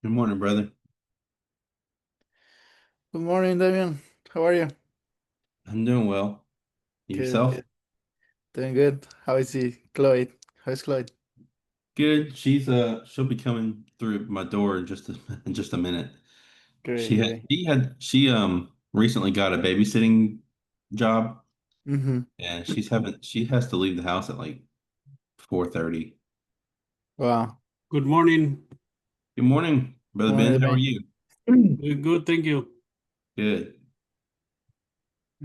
Good morning, brother. Good morning, Damian. How are you? I'm doing well. Good, Yourself? good. Doing good. How is Chloe? How's Chloe? Good. She'll be coming through my door in just in just a minute. Great, She had great. recently got a babysitting job, Mm-hmm. and she has to leave the house at like 4:30. Wow. Good morning. Good morning, brother Morning, Ben. How are Damian. you? Good, thank you. Good.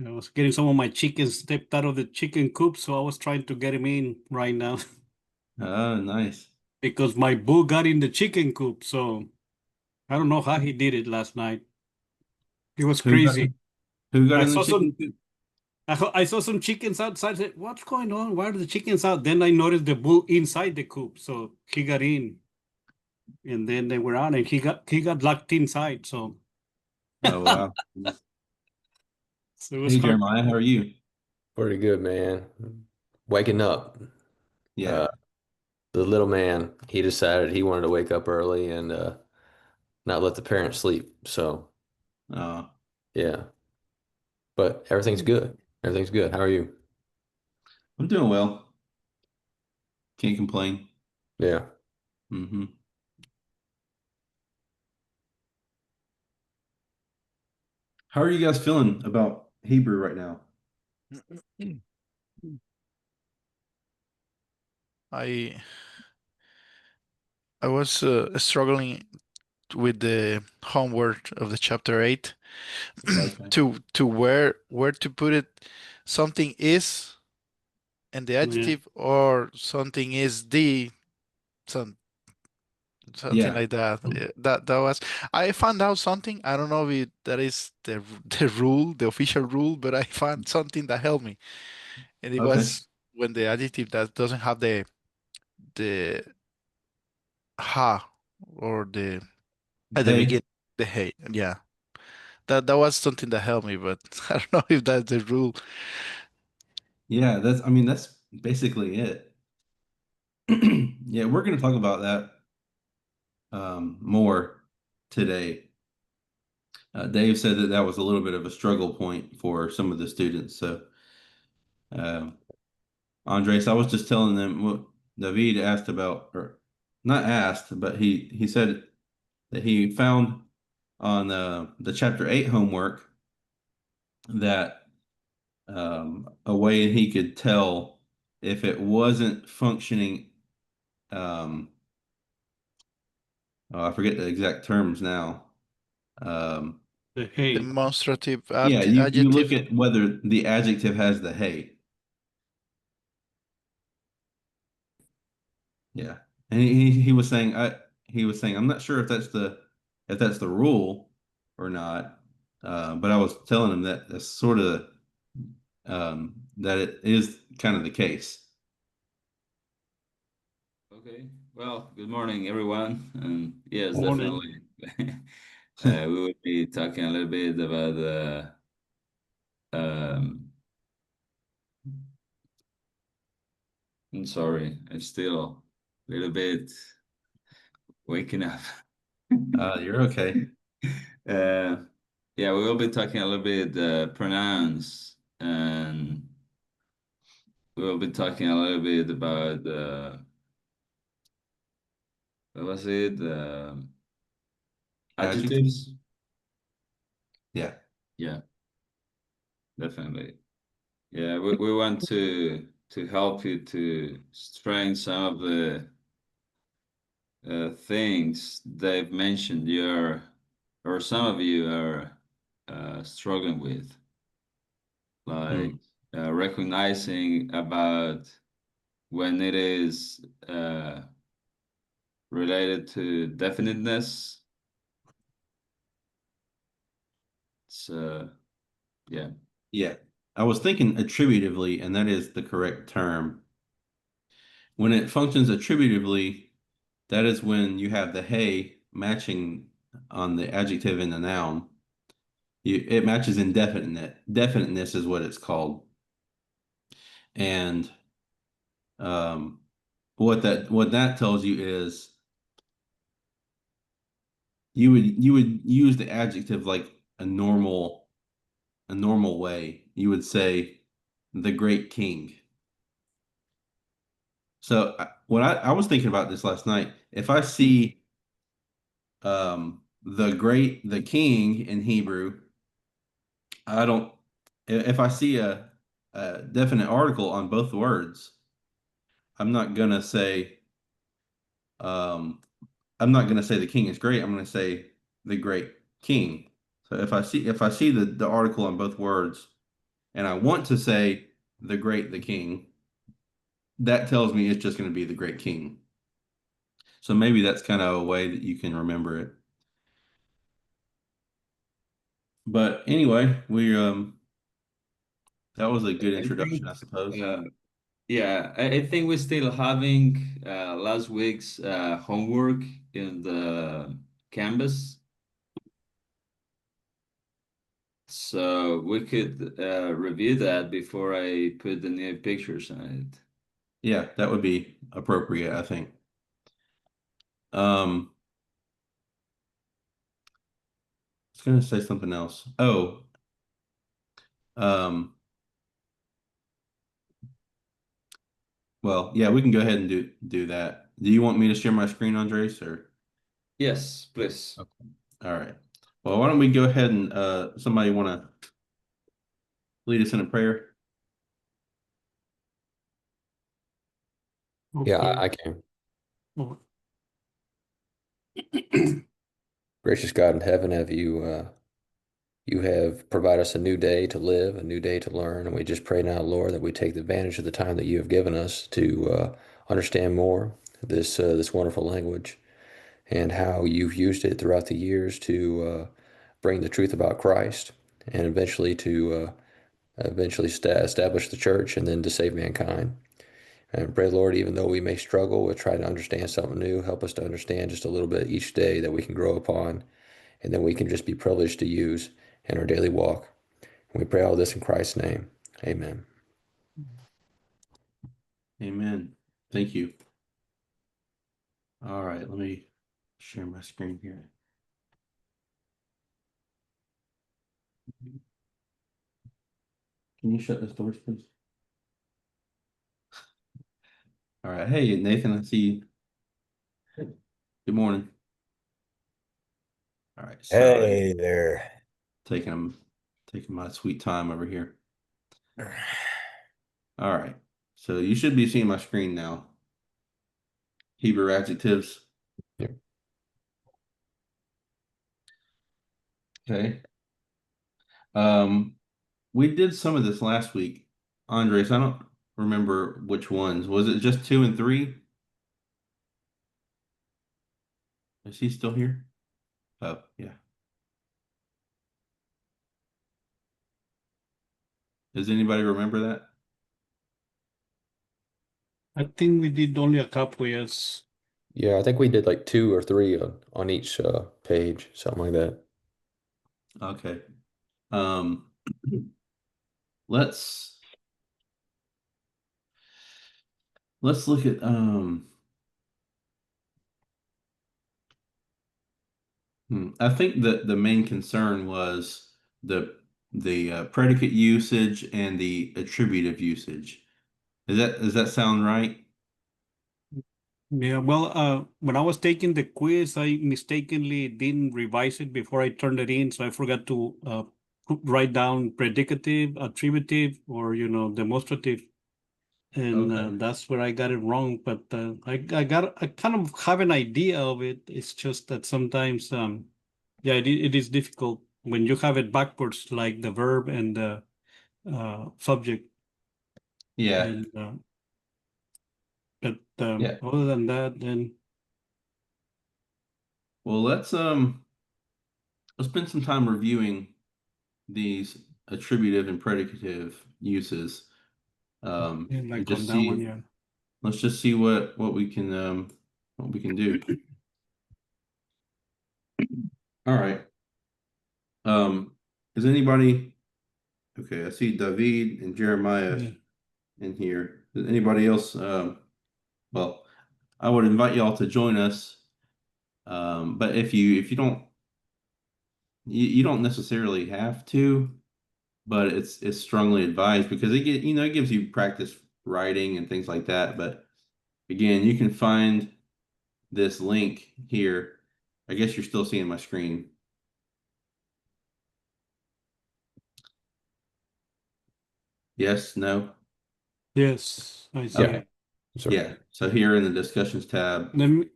I was getting some of my chickens stepped out of the chicken coop, so I was trying to get him in right now Nice. because my bull got in the chicken coop. So I don't know how he did it last night. It was Who got crazy. who got I in the saw chicken some. coop? I saw some chickens outside. I said, "What's going on? Why are the chickens out?" Then I noticed the bull inside the coop, so he got in, and then they were out, and he got locked inside. Oh wow. So it was Hey hard. Jeremiah, how are you? Pretty good, man. Waking up. Yeah. Uh, the little man, he decided he wanted to wake up early and not let the parents sleep. So, Uh, yeah, but everything's good. Everything's good. How are you? I'm doing well. Can't complain. Yeah. hmm How are you guys feeling about Hebrew right now? I I was struggling with the homework of the chapter 8 Okay. to where to put it. Something is and the Yeah. adjective, or something is the some something Yeah. like that. Yeah, that was, I found out something. I don't know if that is the rule, the official rule, but I found something that helped me. And it Okay. was when the adjective that doesn't have the ha, or the at the Hey. beginning, the hey. Yeah. That was something that helped me, but I don't know if that's the rule. Yeah, that's basically it. Yeah, we're going to talk about that more today. Dave said that that was a little bit of a struggle point for some of the students. So, um, Andres, I was just telling them what David asked about, or not asked, but he said that he found on the chapter 8 homework that a way he could tell if it wasn't functioning. Um, oh, I forget the exact terms now. Um, Hey, Demonstrative yeah, you look adjective. at whether the adjective has the hey. Yeah, and he was saying I'm not sure if that's the rule or not, but I was telling him that that's sort of that it is kind of the case. Okay. Well, good morning, everyone. And yes, morning. definitely. We will be talking a little bit about um, I'm sorry, I'm still a little bit waking up. You're okay. Uh, yeah, we will be talking a little bit pronouns, and we will be talking a little bit about what was it? Adjectives. Adjectives. Yeah. Yeah, definitely. Yeah, we want to help you to strengthen some of the things they've mentioned you're or some of you are struggling with, like Mm. recognizing about when it is related to definiteness. So yeah. Yeah. I was thinking attributively, and that is the correct term. When it functions attributively, that is when you have the hey matching on the adjective and the noun. It matches indefiniteness. Definiteness is what it's called. And what that tells you is you would use the adjective like a normal way. You would say the great king. So when I was thinking about this last night, if I see the king in Hebrew, I don't if I see a definite article on both words, I'm not gonna say um I'm not gonna say the king is great. I'm gonna say the great king. So if I see the article on both words and I want to say the king, that tells me it's just gonna be the great king. So maybe that's kind of a way that you can remember it. But anyway, we that was a good I think, introduction, I suppose. yeah, I think we're still having last week's homework in the canvas. So we could review that before I put the new pictures on it. Yeah, that would be appropriate, I think. I was gonna say something else. Oh, um, well, yeah, we can go ahead and do that. Do you want me to share my screen, Andres, or? Yes, please. Okay. All right. Well, why don't we go ahead and somebody want to lead us in a prayer? Yeah, Okay. I can. Oh, Gracious God in heaven, you have provided us a new day to live, a new day to learn, and we just pray now, Lord, that we take advantage of the time that you have given us to understand more this wonderful language and how you've used it throughout the years to bring the truth about Christ and eventually establish the church and then to save mankind. And pray, Lord, even though we may struggle with trying to understand something new, help us to understand just a little bit each day that we can grow upon and then we can just be privileged to use in our daily walk. And we pray all this in Christ's name. Amen. Amen. Thank you. All right, let me share my screen here. Can you shut those doors, please? All right. Hey, Nathan, I see you. Good morning. All right, sorry. Hey there. Taking my sweet time over here. All right. So you should be seeing my screen now. Hebrew adjectives. Yep. Okay. We did some of this last week. Andres, I don't remember which ones. Was it just 2 and 3? Is he still here? Oh, yeah. Does anybody remember that? I think we did only a couple, yes. Yeah, I think we did like 2 or 3 on each page, something like that. Okay. Um, let's look at I think that the main concern was the predicate usage and the attributive usage. Does that sound right? Yeah, well, when I was taking the quiz, I mistakenly didn't revise it before I turned it in, so I forgot to write down predicative, attributive, or demonstrative, and Okay. that's where I got it wrong. But I kind of have an idea of it. It's just that sometimes, yeah, it is difficult when you have it backwards, like the verb and the subject, Yeah. and but Yeah. other than that, then. Well, let's spend some time reviewing these attributive and predicative uses. Yeah, And like on just that one, see yeah. let's just see what we can do. All right. Is anybody okay? I see David and Jeremiah Yeah. in here. Does anybody else? Well, I would invite y'all to join us But if you don't you don't necessarily have to, but it's strongly advised because it gives you practice writing and things like that. But again, you can find this link here. I guess you're still seeing my screen. Yes, no. Yes, I see. Okay. Sir. Yeah. So here in the discussions tab, Let me,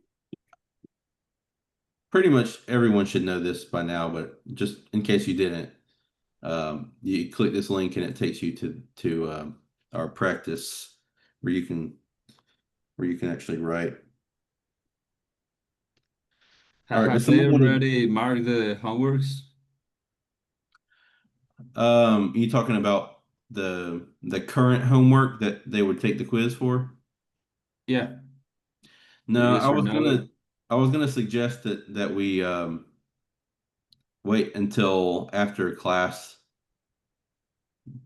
pretty much everyone should know this by now, but just in case you didn't, you click this link and it takes you to our practice where you can actually write. All right, Have does they someone want already marked the homeworks? to, you talking about the current homework that they would take the quiz for? Yeah. No, Yes or no? I was gonna suggest that we wait until after class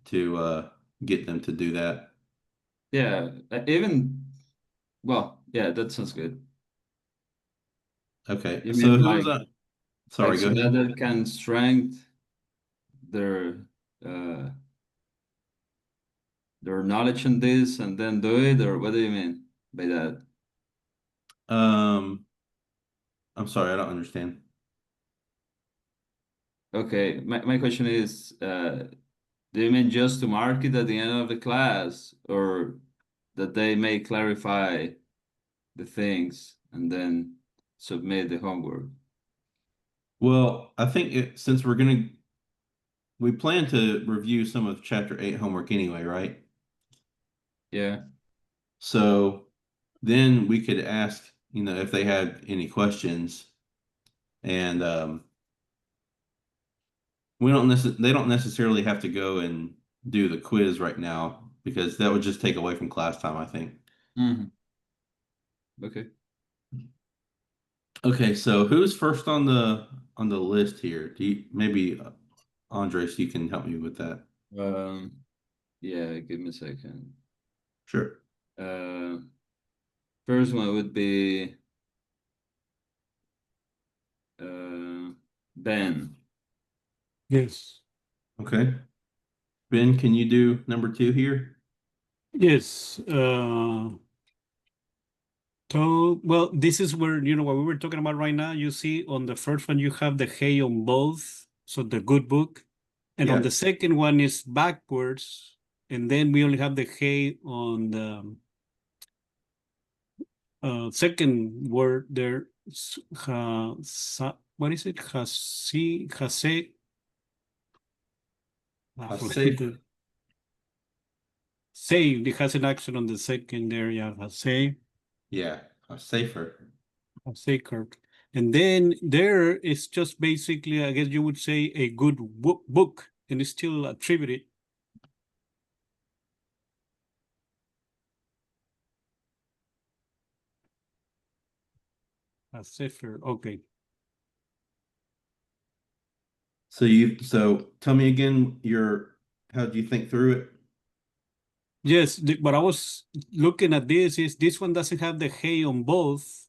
to get them to do that. Yeah. Well, yeah, that sounds good. Okay, You so mean who's like sorry, so go that ahead. they can strengthen their uh their knowledge on this and then do it, or what do you mean by that? Um, I'm sorry, I don't understand. Okay, my question is, do you mean just to mark it at the end of the class, or that they may clarify the things and then submit the homework? Well, I think since we plan to review some of chapter 8 homework anyway, right? Yeah. So then we could ask, if they had any questions, and they don't necessarily have to go and do the quiz right now because that would just take away from class time, I think. Hmm. Okay. Okay, so who's first on the list here? Do you maybe Andres, you can help me with that. Um, yeah, give me a second. Sure. Uh, First one would be Ben. yes. Okay. Ben, can you do number 2 here? Yes. So, well, this is where, what we were talking about right now. You see on the first one, you have the hey on both. So the good book. And on Yeah. the second one is backwards. And then we only have the hey on the second word there. What is it? Hase. I forgot Safe. the save. It has an accent on the second there. Yeah, Hase. Yeah, safer. Hase Kirk. And then there is just basically, I guess you would say, a good book, and it's still attributed. A Sefer. Okay. So tell me again how do you think through it? Yes, but I was looking at this one doesn't have the hey on both,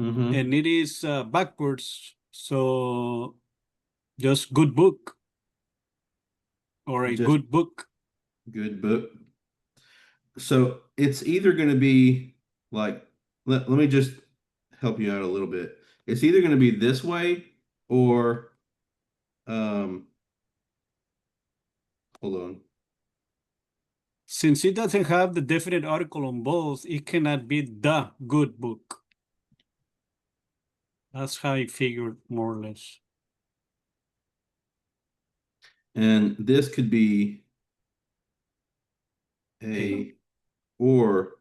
Mm-hmm. and it is backwards. So just good book or a Just good book. good book. So it's either going to be like, let me just help you out a little bit. It's either going to be this way or, um, hold on. Since it doesn't have the definite article on both, it cannot be the good book. That's how I figured more or less. And this could be a or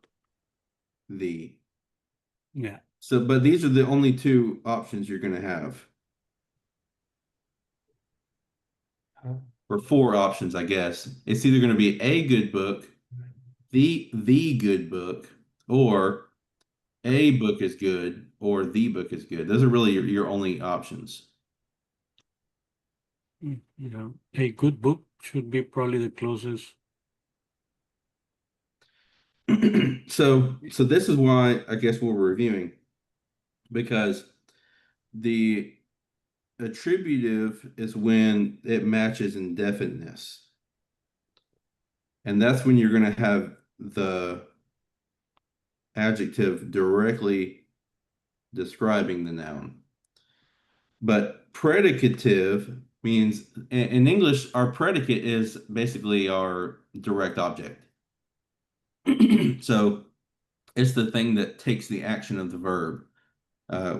the. Yeah. So, but these are the only two options you're going to have, or four options, I guess. It's either going to be a good book, the good book, or a book is good, or the book is good. Those are really your only options. Yeah. A good book should be probably the closest. So this is why I guess we're reviewing because the attributive is when it matches indefiniteness. And that's when you're going to have the adjective directly describing the noun. But predicative means, in English, our predicate is basically our direct object. So it's the thing that takes the action of the verb.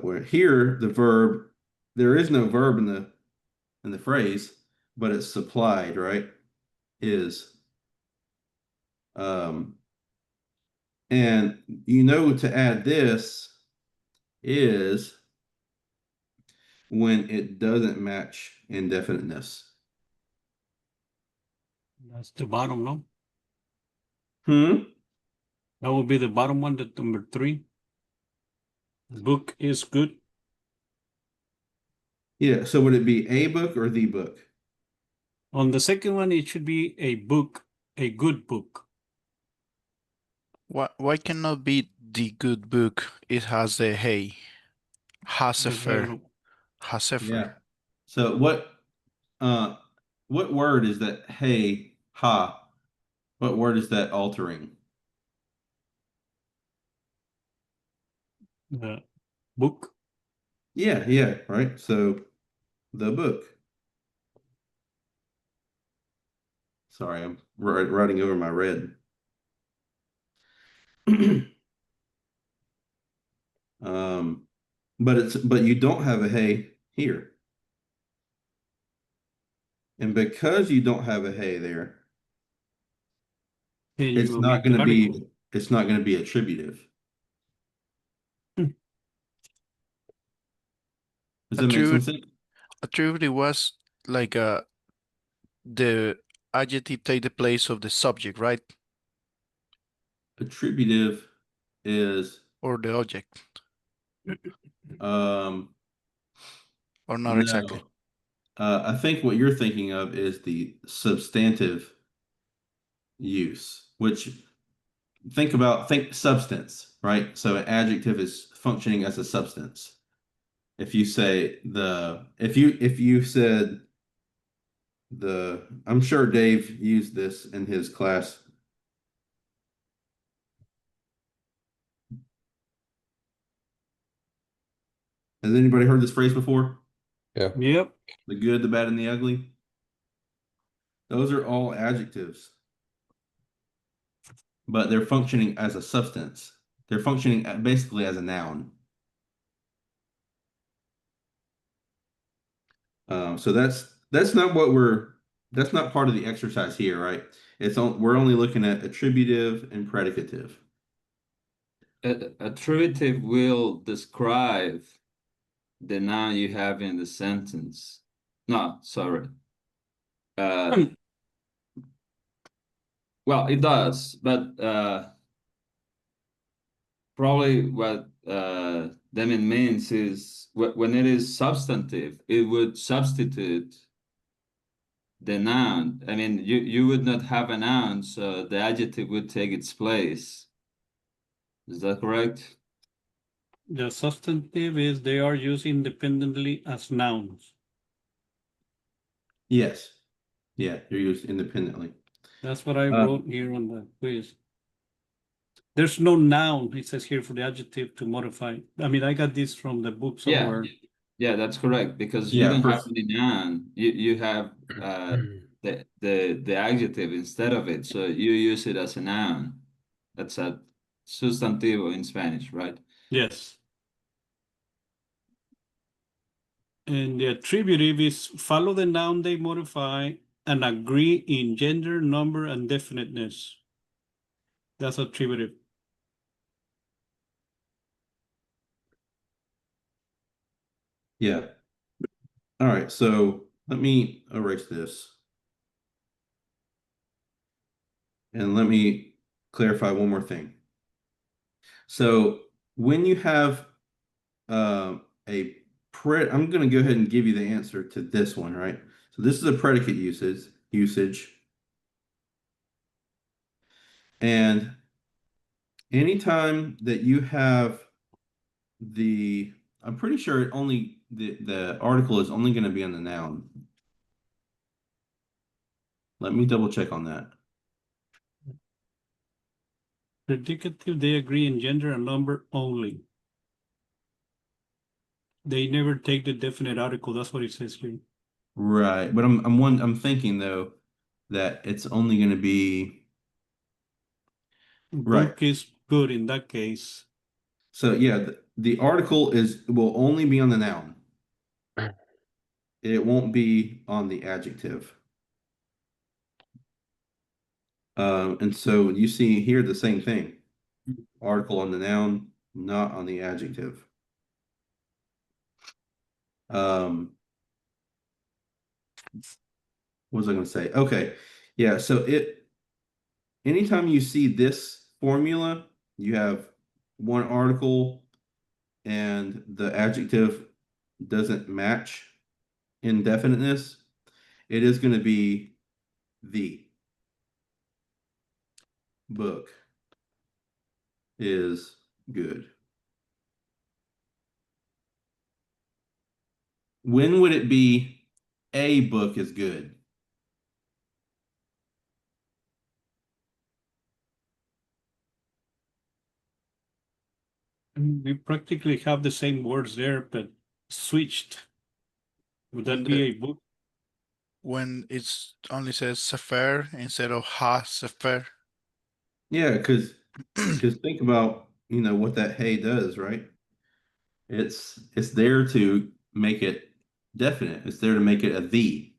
Where here, the verb, there is no verb in the phrase, but it's supplied, right? Is. And to add this is when it doesn't match indefiniteness. That's the bottom, no? Hmm? That would be the bottom one, the number 3. Book is good. Yeah, so would it be a book or the book? On the second one, it should be a book, a good book. Why cannot be the good book? It has a hey. Hasefer. Hasefer. Yeah. So what word is that hey, ha? What word is that altering? The book. Yeah, right. So the book. Sorry, I'm writing over my red. But you don't have a hey here. And because you don't have a hey there, it's not going to be attributive. Does that make some sense? Attributive was like the adjective take the place of the subject, right? Attributive is Or the object, um or not no. exactly. I think what you're thinking of is the substantive use, which think substance, right? So an adjective is functioning as a substance. If you say if you said I'm sure Dave used this in his class. Has anybody heard this phrase before? Yeah. Yep. The good, the bad, and the ugly. Those are all adjectives, but they're functioning as a substance. They're functioning basically as a noun. So that's not that's not part of the exercise here, right? We're only looking at attributive and predicative. Attributive will describe the noun you have in the sentence. No, sorry. Well, it does, but probably what Deming means is when it is substantive, it would substitute the noun. I mean, you would not have a noun, so the adjective would take its place. Is that correct? The substantive is they are used independently as nouns. Yes. Yeah, they're used independently. That's what I wrote here on the quiz. There's no noun, it says here, for the adjective to modify. I mean, I got this from the book somewhere. Yeah, that's correct, because you Yeah, don't have any noun. You have the adjective instead of it, so you use it as a noun. That's a sustantivo in Spanish, right? Yes. And the attributive is follow the noun they modify and agree in gender, number, and definiteness. That's attributive. Yeah. All right, so let me erase this. And let me clarify one more thing. So when you have I'm going to go ahead and give you the answer to this one, right? So this is a predicate usage. And anytime that you have I'm pretty sure it only the article is only going to be on the noun. Let me double check on that. Predicative, they agree in gender and number only. They never take the definite article. That's what it says here. Right, but I'm thinking though that it's only going to be right. Book is good in that case. So yeah, the article will only be on the noun. It won't be on the adjective. And so you see here the same thing. Article on the noun, not on the adjective. What was I going to say? Okay. Yeah, so anytime you see this formula, you have one article and the adjective doesn't match in definiteness, it is going to be the book is good. When would it be a book is good? We practically have the same words there, but switched. Would that be a book? When it's only says Sefer instead of Ha Sefer. Yeah, because think about what that hey does, right? It's there to make it definite. It's there to make it a the.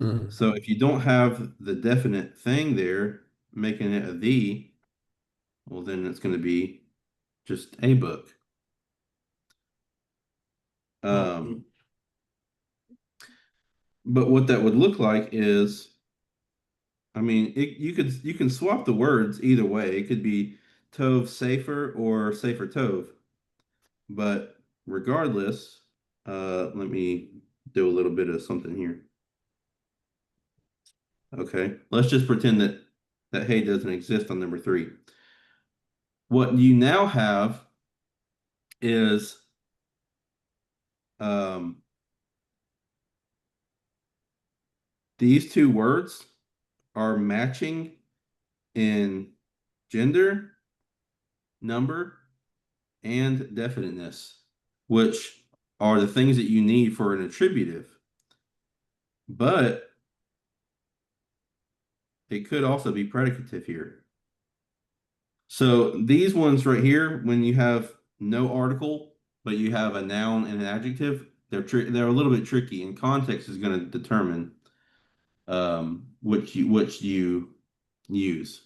Mm. So if you don't have the definite thing there, making it a the, well, then it's going to be just a book. But what that would look like is, I mean, you can swap the words either way. It could be Tov Safer or Safer Tov. But regardless, let me do a little bit of something here. Okay, let's just pretend that hey doesn't exist on number 3. What you now have is these two words are matching in gender, number, and definiteness, which are the things that you need for an attributive. But it could also be predicative here. So these ones right here, when you have no article, but you have a noun and an adjective, they're a little bit tricky, and context is going to determine which you use.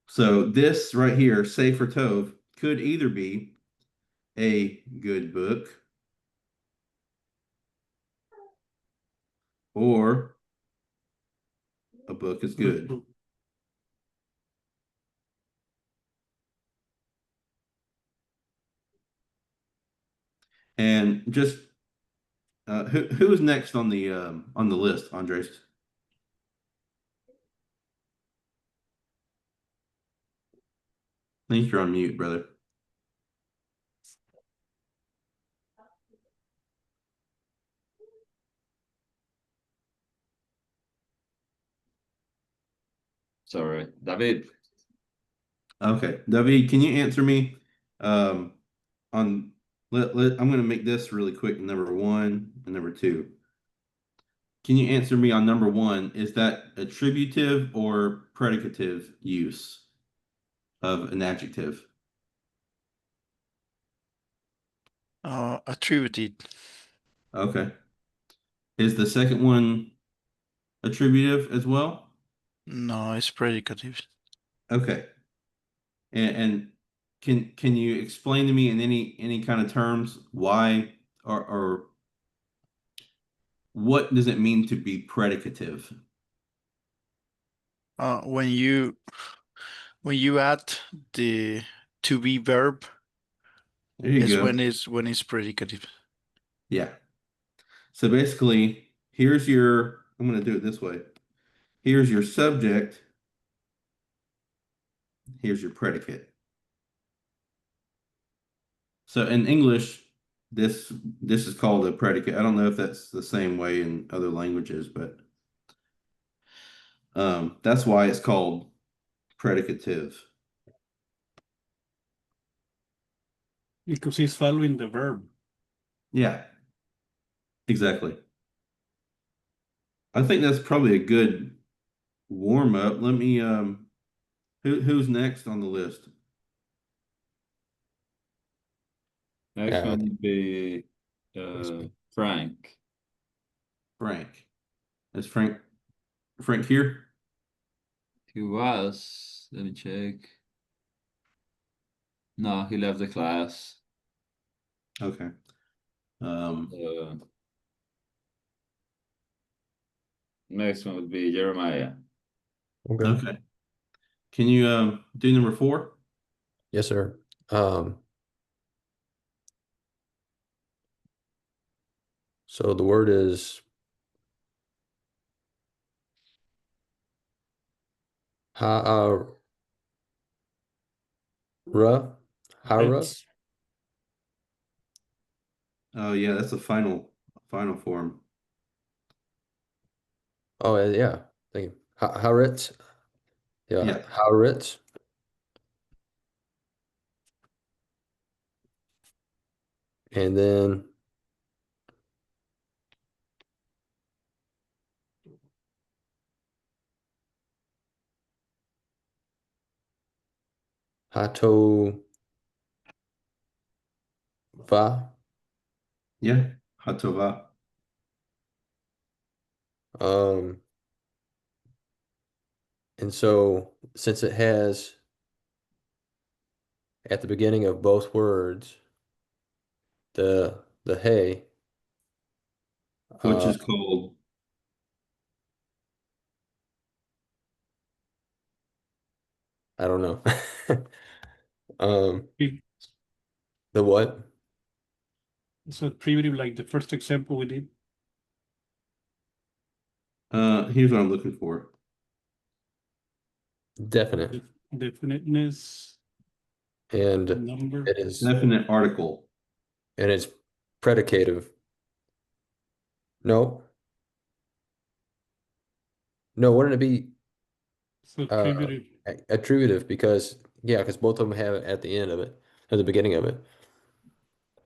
So this right here, Sefer Tov, could either be a good book or a book is good. And just who is next on the list, Andres? I think you're on mute, brother. Sorry, David. Okay, David, can you answer me on I'm going to make this really quick. Number 1 and number 2. Can you answer me on number 1? Is that attributive or predicative use of an adjective? Attributed. Okay. Is the second one attributive as well? No, it's predicative. Okay. And can you explain to me in any kind of terms why or what does it mean to be predicative? When you add the to be verb, There you is go. when it's predicative. Yeah. So basically, I'm going to do it this way. Here's your subject. Here's your predicate. So in English, this is called a predicate. I don't know if that's the same way in other languages, but that's why it's called predicative. Because he's following the verb. Yeah, exactly. I think that's probably a good warm up. Let me who's next on the list? Next Uh, one would be Frank. Frank. Is Frank here? He was. Let me check. No, he left the class. Okay. Next one would be Jeremiah. okay. Okay. Can you do number 4? Yes, sir. So the word is ha'ara, hara. That's Oh yeah, that's a final form. Oh, yeah. Thank you. Haaretz. Yeah, Yeah. Haaretz. And then Hatova. Yeah. Hatova. Um, and so since it has at the beginning of both words the hey, Which uh, is called I don't know. Um, big. the what? It's a primitive, like the first example we did. here's what I'm looking for. Definite. Definiteness, And number. it is Definite article. and it's predicative. No. No, wouldn't it be So uh attributive. attributive because both of them have it at the end of it, at the beginning of it,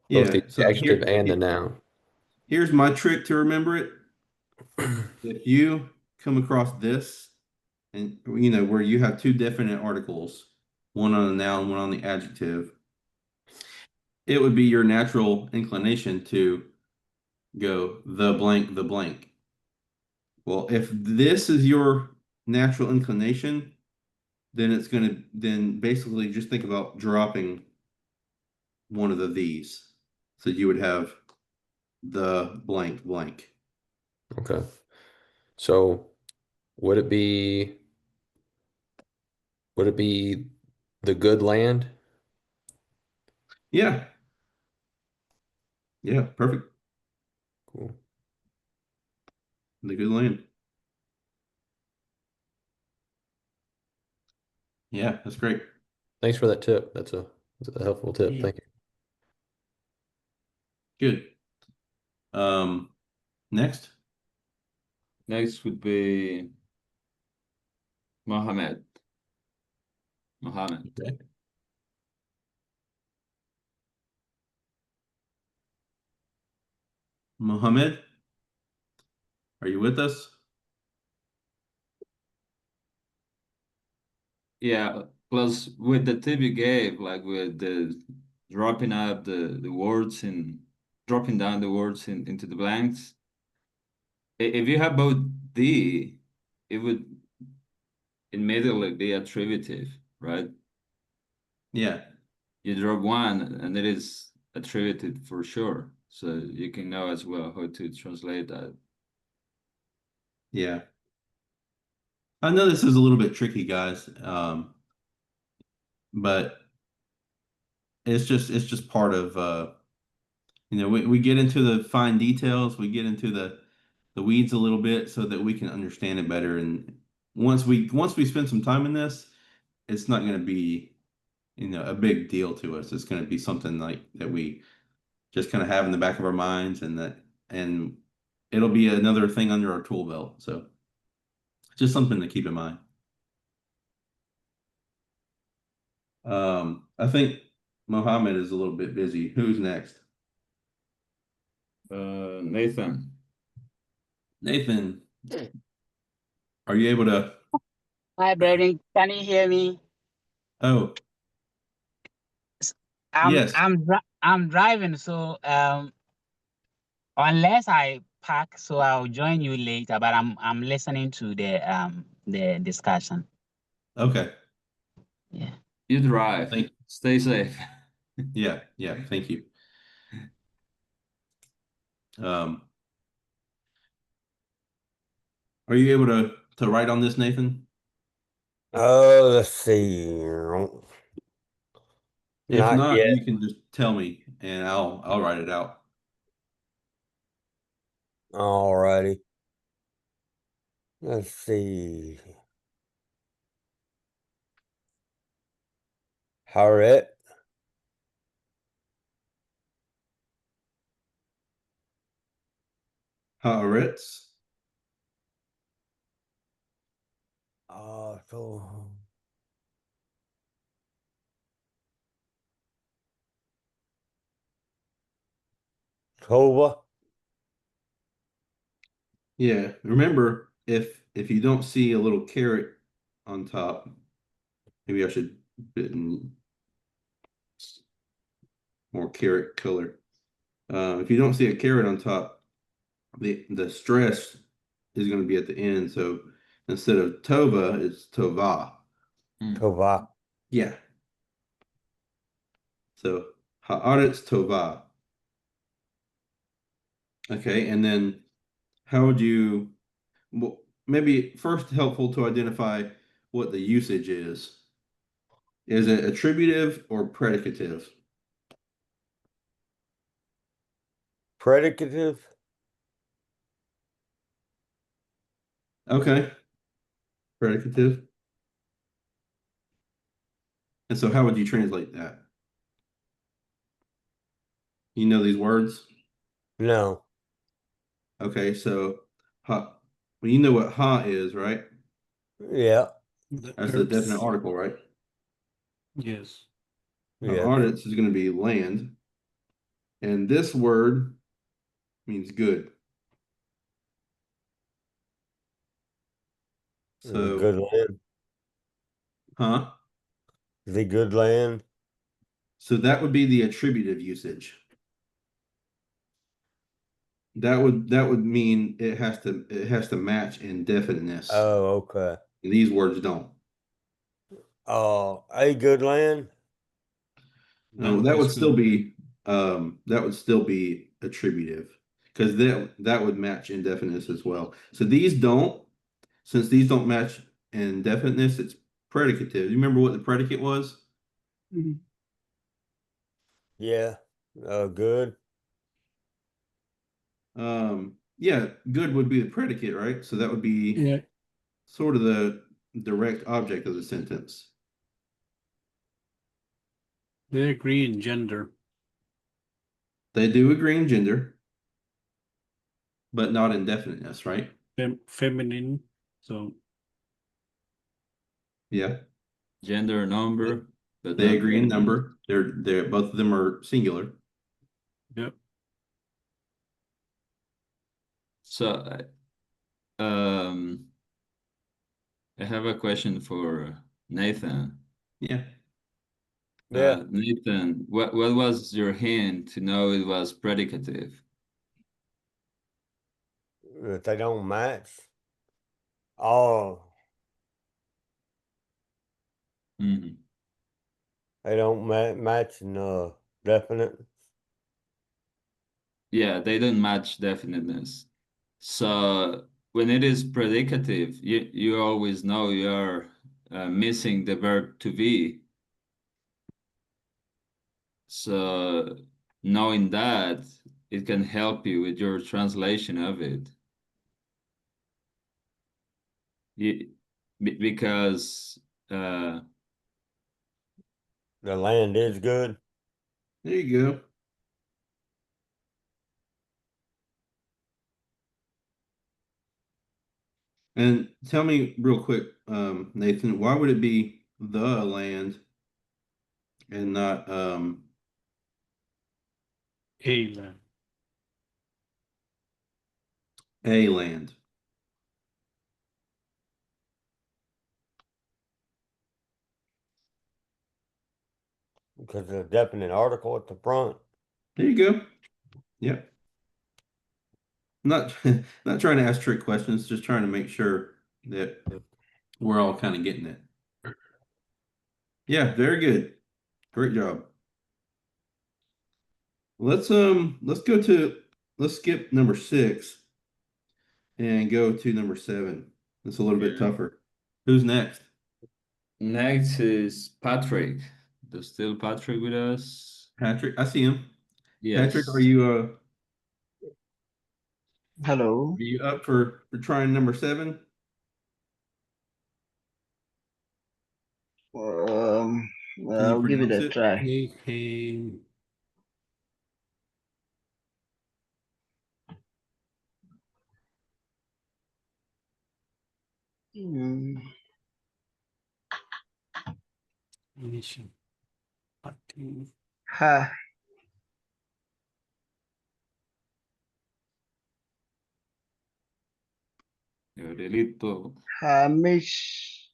both Yeah. the So adjective and the noun. here's my trick to remember it. If you come across this and where you have two definite articles, one on the noun, one on the adjective, it would be your natural inclination to go the blank, the blank. Well, if this is your natural inclination, then it's going to then basically just think about dropping one of these. So you would have the blank blank. Okay. So would it be would it be the good land? Yeah. Yeah, perfect. Cool. The good land. Yeah, that's great. Thanks for that tip. That's a helpful tip. Yeah. Thank you. Good. Next. Next would be Mohammed. Mohammed. Okay. Mohammed, are you with us? Yeah, plus with the tip you gave, like with the dropping up the words and dropping down the words into the blanks. If you have both the, it would immediately be attributive, right? Yeah. You drop one and it is attributed for sure. So you can know as well how to translate that. Yeah. I know this is a little bit tricky, guys. But it's just part of we get into the fine details, we get into the weeds a little bit so that we can understand it better. And once we spend some time in this, it's not going to be a big deal to us. It's going to be something like that we just kind of have in the back of our minds, and it'll be another thing under our tool belt. So just something to keep in mind. I think Mohammed is a little bit busy. Who's next? Nathan. Nathan, are you able to? Hi, Braden. Can you hear me? Oh, I'm yes. I'm driving, so unless I park, so I'll join you later. But I'm listening to the discussion. Okay. Yeah. You drive. Thank Stay safe. Yeah. Thank you. Um, are you able to write on this, Nathan? Let's see. If Not not, yet. you can just tell me and I'll write it out. Alrighty. Let's see. Harriet. Haaretz. So Tova. Yeah. Remember, if you don't see a little carrot on top, maybe I should put in more carrot color. If you don't see a carrot on top, the stress is going to be at the end. So instead of tova, it's tova. Tova. Yeah. So haaretz tova. Okay, and then how would you? Well, maybe first helpful to identify what the usage is. Is it attributive or predicative? Predicative. Okay, predicative. And so how would you translate that? You know these words? No. Okay, so ha, well, you know what ha is, right? Yeah. The That's the herbs. definite article, right? Yes. Yeah. Haaretz is going to be land. And this word means good. So, Good land. huh? The good land. So that would be the attributive usage. That would mean it has to match indefiniteness. Oh, okay. These words don't. A good land. That would is still good. be attributive because that would match indefiniteness as well. So these don't, since these don't match indefiniteness, it's predicative. You remember what the predicate was? Yeah. Good. Yeah, good would be the predicate, right? So that would be Yeah. sort of the direct object of the sentence. They agree in gender. They do agree in gender, but not indefiniteness, right? Feminine. So Yeah. Gender, number, but They not agree in feminine. number. They're both of them are singular. yep. So, I have a question for Nathan. Yeah. Yeah. Nathan, what was your hint to know it was predicative? If they don't match. Oh, Mhm. they don't match in definite. Yeah, they don't match definiteness. So when it is predicative, you always know you're missing the verb to be. So knowing that, it can help you with your translation of it. Because The land is good. There you go. And tell me real quick, Nathan, why would it be the land and not Elem. a land? Because of the definite article at the front. There you go. Yep. Not not trying to ask trick questions, just trying to make sure that we're all kind of getting it. Yeah, very good. Great job. Let's skip number 6 and go to number 7. It's a little bit tougher. Who's next? Next is Patrick. There's still Patrick with us. Patrick, I see him. Patrick, Yes. are you Hello. up for trying number 7? Um, Can you I'll give it pronounce a it? try. Hey. Mm, Mission. Party. Ha, Gabrielito. Hamish,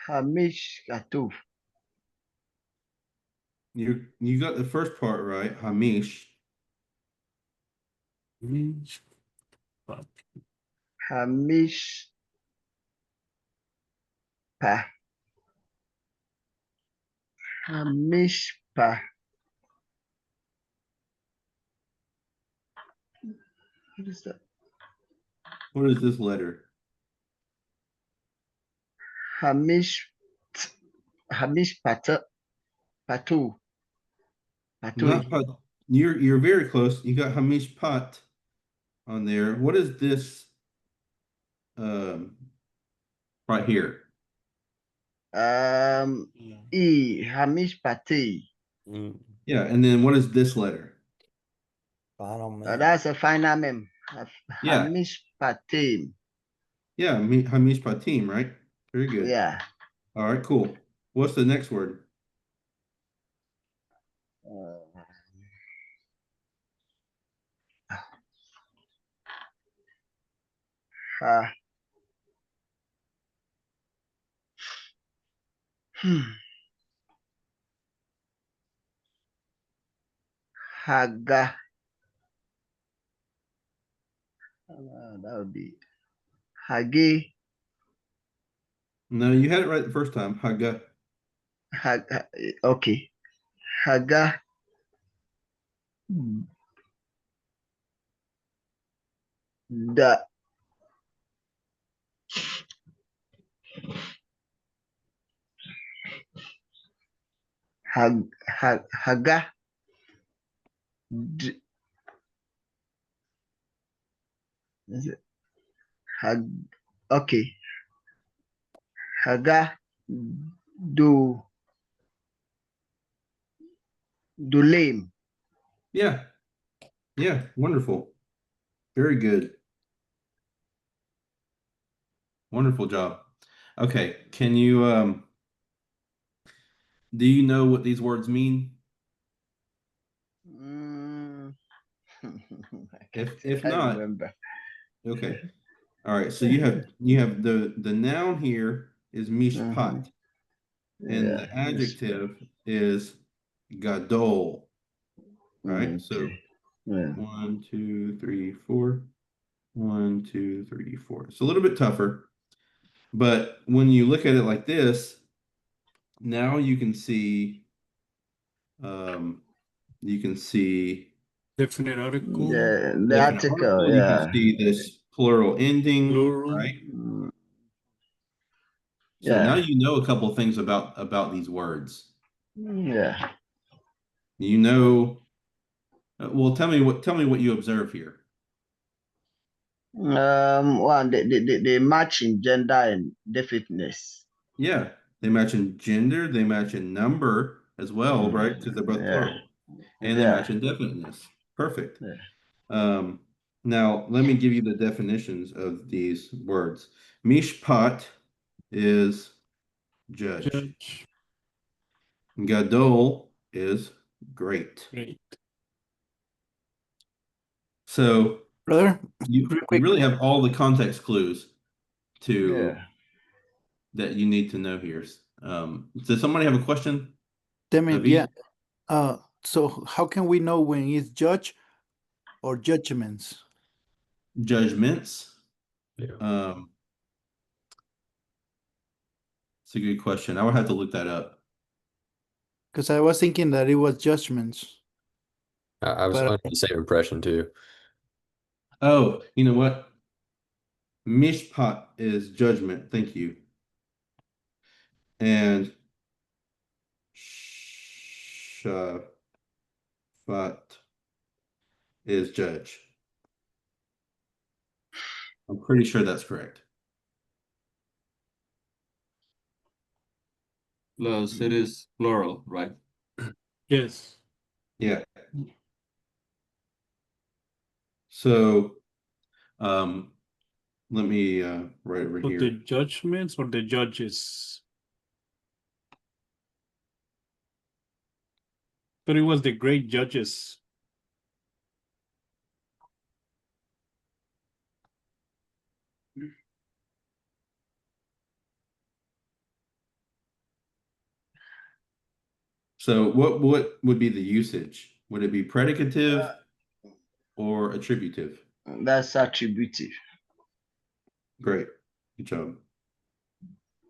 Hamish Katuf. You got the first part right, Hamish. Mission. Party. Hamish Pa. Hamish Pa. What is that? What is this letter? Hamish Hamish Patu. Patu. Not Patui. Pat. You're very close. You got Hamish Pat on there. What is this um right here? Hamish Pati. Mm. Yeah, and then what is this letter? Bottom man. That's a final name. Yeah. Hamish Patim. Yeah, Hamish Patim, right? Very good. Yeah. All right, cool. What's the next word? Ha. Haga. That would be Hage. No, you had it right the first time. Haga. Okay. Haga. Da. Haga. Is it? Okay. Haga. Do. Do lame. Yeah. Yeah, wonderful. Very good. Wonderful job. Okay, can you do you know what these words mean? If can't not, remember. okay. All right, so you have the noun here is mishpat, and the adjective is gadol. All right, so Yeah. 1, 2, 3, 4. 1, 2, 3, 4. It's a little bit tougher, but when you look at it like this, now you can see Definite article. The definite article, you yeah. can see this plural ending, Plural. right? So now Yeah. you know a couple things about these words. Yeah. You know, well, tell me what you observe here. One, they match in gender and definiteness. Yeah, they match in gender, they match in number as well, right? Because they're both Yeah. plural, and they match in definiteness. Perfect. Yeah. Now let me give you the definitions of these words. Mishpat is judge. Judge. Gadol is great. Great. So Brother, you real quick. really have all the context clues to Yeah. that you need to know here. Does somebody have a question? Damon, Avi? yeah. So how can we know when it's judge or judgments? Judgments. Yeah. It's a good question. I would have to look that up. Because I was thinking that it was judgments. I was But under the same impression too. Oh, you know what? Mishpat is judgment. Thank you. And Shafat is judge. I'm pretty sure that's correct. Plus, it is plural, right? Yes. Yeah. So, let me right over So here. the judgments or the judges? But it was the great judges. So, what would be the usage? Would it be predicative or attributive? That's attributive. Great. Good job.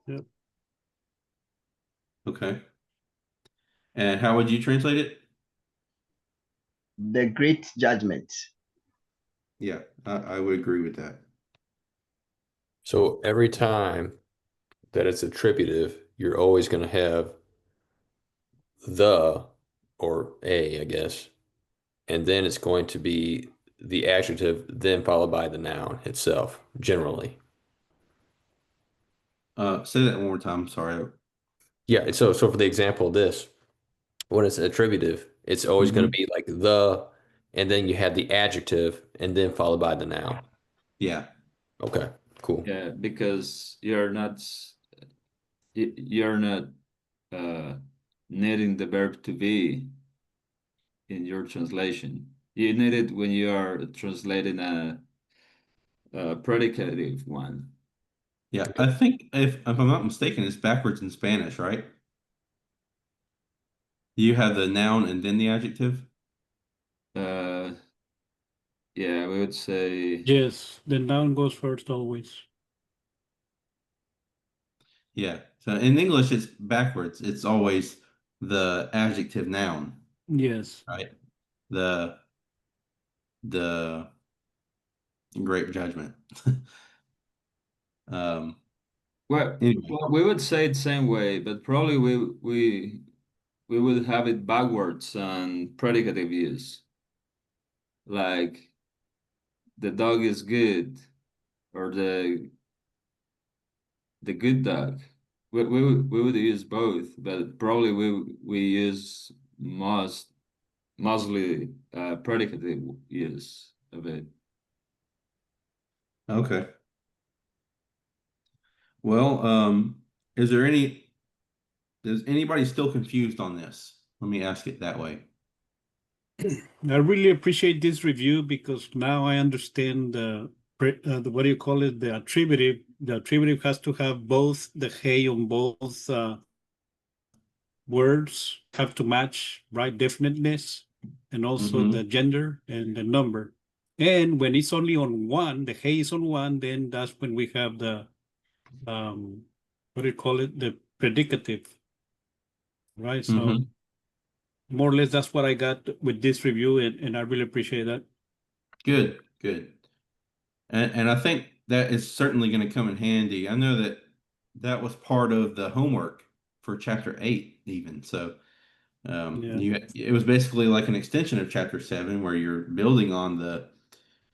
Yep. Okay. And how would you translate it? The great judgment. Yeah, I would agree with that. So every time that it's attributive, you're always going to have the or a, I guess, and then it's going to be the adjective, then followed by the noun itself, generally. Say that one more time. Sorry. Yeah, so for the example of this, when it's attributive, it's always going to Mhm. be like the, and then you have the adjective, and then followed by the noun. Yeah. Okay, cool. Yeah, because you're not needing the verb to be in your translation. You need it when you are translating a predicative one. Yeah. I think if I'm not mistaken, it's backwards in Spanish, right? You have the noun and then the adjective. Uh, yeah, we would say Yes, the noun goes first always. Yeah. So in English, it's backwards. It's always the adjective noun, Yes. right? The the great judgment. Um, well, anyway, we would say it same way, but probably we would have it backwards on predicative use. Like the dog is good or the good dog. We would use both, but probably we use mostly predicative use of it. okay. Well, is there any, is anybody still confused on this? Let me ask it that way. I really appreciate this review because now I understand what do you call it? The attributive. The attributive has to have both the hey on both words have to match, right? Definiteness and also Mm-hmm. the gender and the number. And when it's only on one, the hey is on one, then that's when we have the what do you call it? The predicative, right? So Mm-hmm. more or less that's what I got with this review, and I really appreciate that. Good, good. And I think that is certainly going to come in handy. I know that that was part of the homework for chapter 8 even. So Yeah. it was basically like an extension of chapter 7 where you're building on the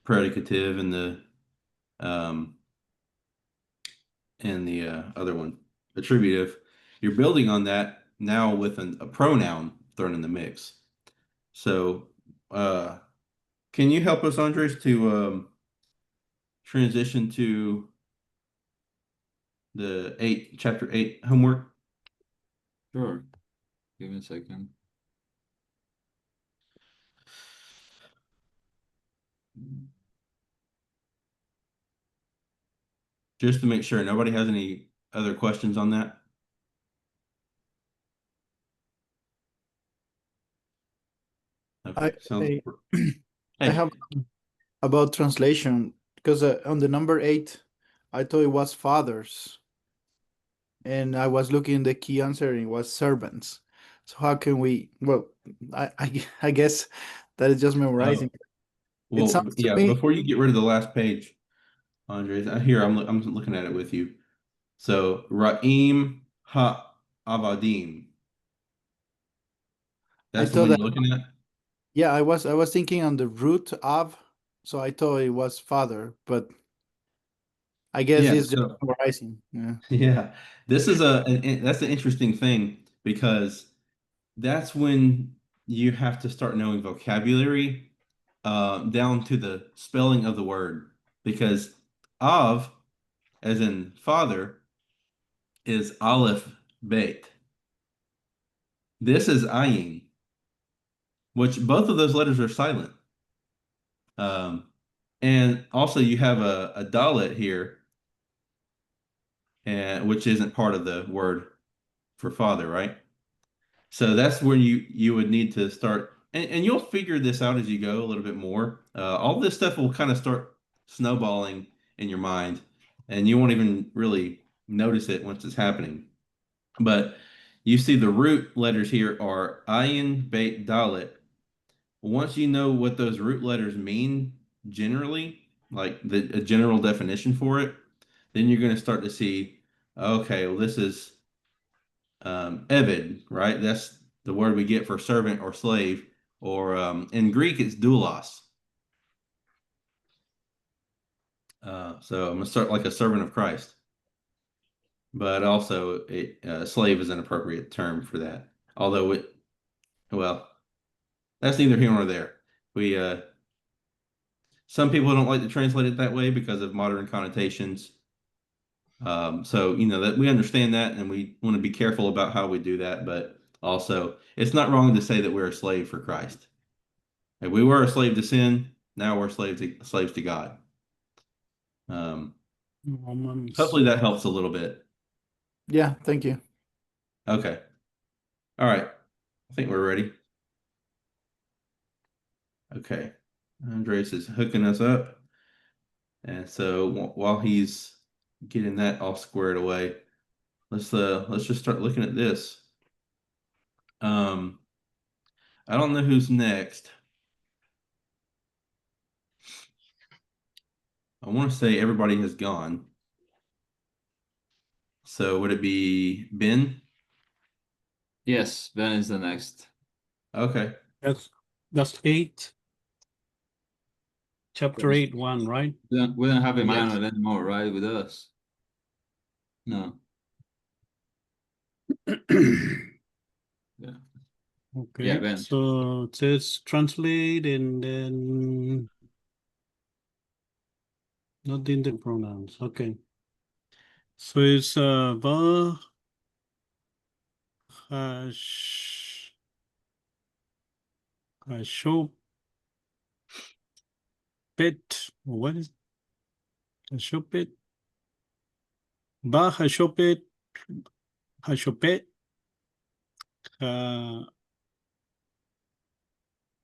predicative um and the other one, attributive. You're building on that now with a pronoun thrown in the mix. So Can you help us, Andres, to transition to the chapter 8 homework? Sure. Give me a second. Just to make sure nobody has any other questions on that. Okay, sounds I I hey. have about translation because on the number 8, I thought it was fathers, and I was looking the key answer and it was servants. So how can we? Well, I guess that is just Oh, memorizing. It well, sounds to yeah, me. before you get rid of the last page, Andres, I'm looking at it with you. So Ra'im ha Avadim. I That's the thought one that. you're looking at? Yeah, I was thinking on the root of, so I thought it was father, but I guess Yeah, it's just so memorizing. Yeah. yeah. This is that's an interesting thing because that's when you have to start knowing vocabulary down to the spelling of the word because av, as in father, is aleph beit. This is ayin, which both of those letters are silent. Um, and also you have a dalet here, and which isn't part of the word for father, right? So that's where you would need to start, and you'll figure this out as you go a little bit more. All this stuff will kind of start snowballing in your mind, and you won't even really notice it once it's happening. But you see the root letters here are ayin, beit, dalet. Once you know what those root letters mean generally, like a general definition for it, then you're going to start to see, okay, well, this is Eved, right? That's the word we get for servant or slave, or in Greek it's doulos. So I'm gonna start like a servant of Christ, but also slave is an appropriate term for that. Although well, that's neither here nor there. We some people don't like to translate it that way because of modern connotations. So that we understand that, and we want to be careful about how we do that. But also, it's not wrong to say that we're a slave for Christ. If we were a slave to sin, now we're slaves to God. Um, Romans. hopefully that helps a little bit. Yeah, thank you. Okay. All right. I think we're ready. Okay. Andres is hooking us up. And so while he's getting that all squared away, let's just start looking at this. Um, I don't know who's next. I want to say everybody has gone. So would it be Ben? Yes, Ben is the next. Okay. That's 8. Chapter 8, 1, right? We don't have Yes. Emmanuel anymore, right? With us. No. Yeah. Yeah, Okay, Ben. so it says translate and then not in the pronouns. Okay. So it's va hash hashopet. What is hashopet? Va hashopet uh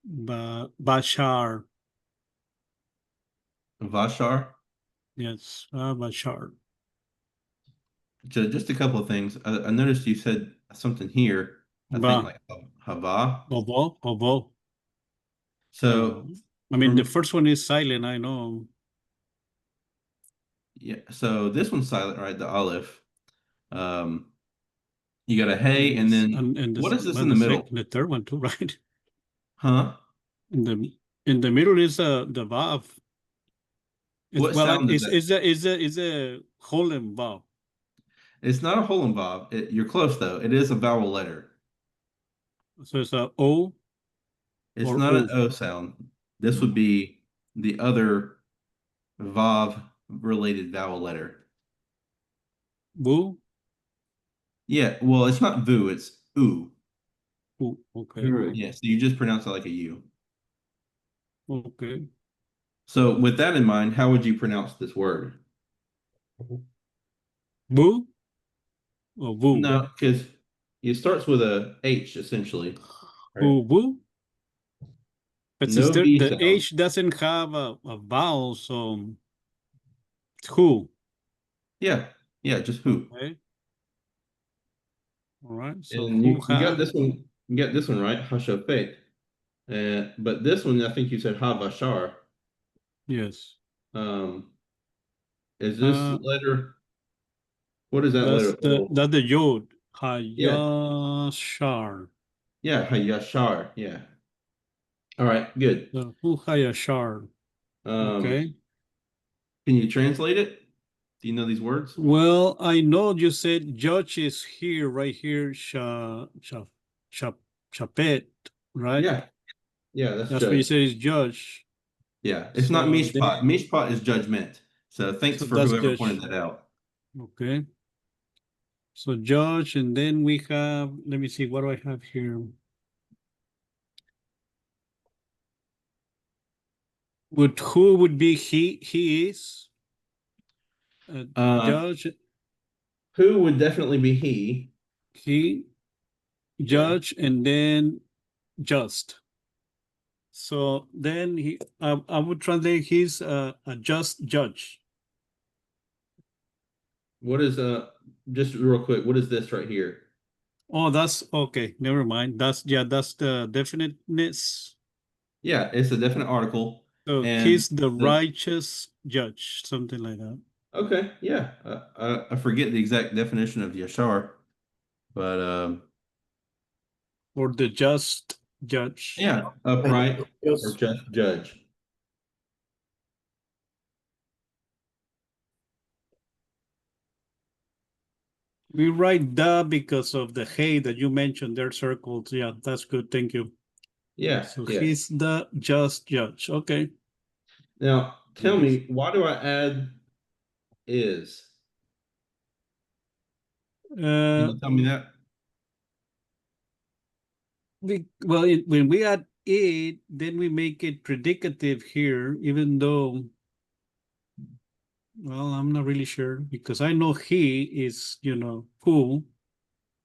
bashar. Vashar. Yes, bashar. Just a couple of things. I noticed you said something here. I think Va like Hava. ovo. So I mean, the from first one is silent, I know. yeah, so this one's silent, right? The Aleph. Um, you got a hey, And and this then and what this is this well, in the the middle? second, the third one too, right? Huh? In the middle is the vav. It's What well, like sound is that? is a Holland vav. It's not a hole in Bob. You're close though. It is a vowel letter. So it's a O It's or not an O. O sound. This would be the other Vav related vowel letter. Boo? Yeah, well, it's not vu, it's oo. Ooh, okay. Correct. Yeah, so you just pronounce it like a U. Okay. So with that in mind, how would you pronounce this word? Boo or boo? No, because it starts with a H essentially. Right? Boo boo? But since No V the sound. H doesn't have a vowel, so who? Yeah, yeah, just who. Okay. All right. So And who you got have? this one. You got this one right, Hashafet. But this one, I think you said Havashar. Yes. Um, is this Uh, letter? What is that letter? Oh, that's the yod. yeah, Hayashar. yeah, Hayashar. Yeah. All right, good. The who Hayashar. Um, Okay. can you translate it? Do you know these words? Well, I know you said judge is here, right here, sha, chapet, right? Yeah, yeah, that's That's what you judge. said is judge. Yeah, it's not So mishpat. then, Mishpat is judgment. So thanks so for that's whoever pointed judge. that out. Okay. So judge, and then we have, let me see, what do I have here? Would who would be he? He is Uh, judge. who would definitely be he? He Yeah. judge, and then just. So then I would translate he's a just judge. What is just real quick, what is this right here? Oh, that's okay. Never mind. That's the definiteness. Yeah, it's a definite article. So And he's the the righteous judge, something like that, okay, yeah. I forget the exact definition of Yashar, but or the just judge. yeah, Like upright or just just judge. We write the because of the hey that you mentioned. They're circled. Yeah, that's good. Thank you. Yeah, So yeah. he's the just judge. Okay. Now tell Yes. me, why do I add is? Can Uh, you tell me that? when we add it, then we make it predicative here, even though, well, I'm not really sure because I know he is, who.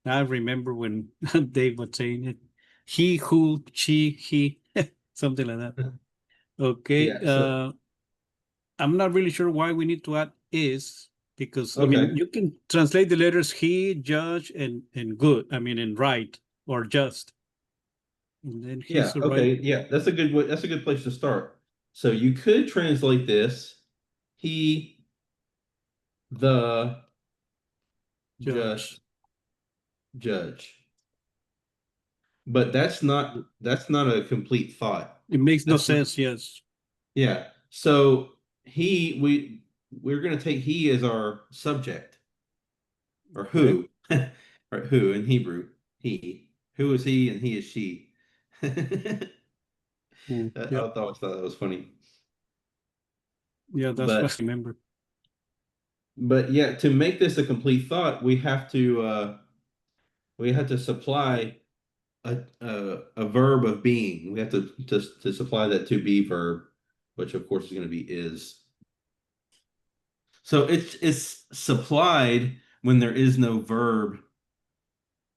I remember when Dave was saying it. He, who, she, he, something like that. Okay. Yeah, so I'm not really sure why we need to add is because I mean okay. you can translate the letters he, judge, and good. I mean and right or just. And then Yeah, he's a right okay. Yeah, that's a good way, that's a good place to start. So you could translate this he the judge. just judge. But that's not a complete thought. It makes no That's not, sense, yes. yeah. So we're gonna take he as our subject or Okay. who, or who in Hebrew. He. Who is he and he is she. I Yeah, always thought that was funny. yeah, that's what But I remember. yeah, to make this a complete thought, we have to supply a verb of being. We have to supply that to be verb, which of course is going to be is. So it's supplied when there is no verb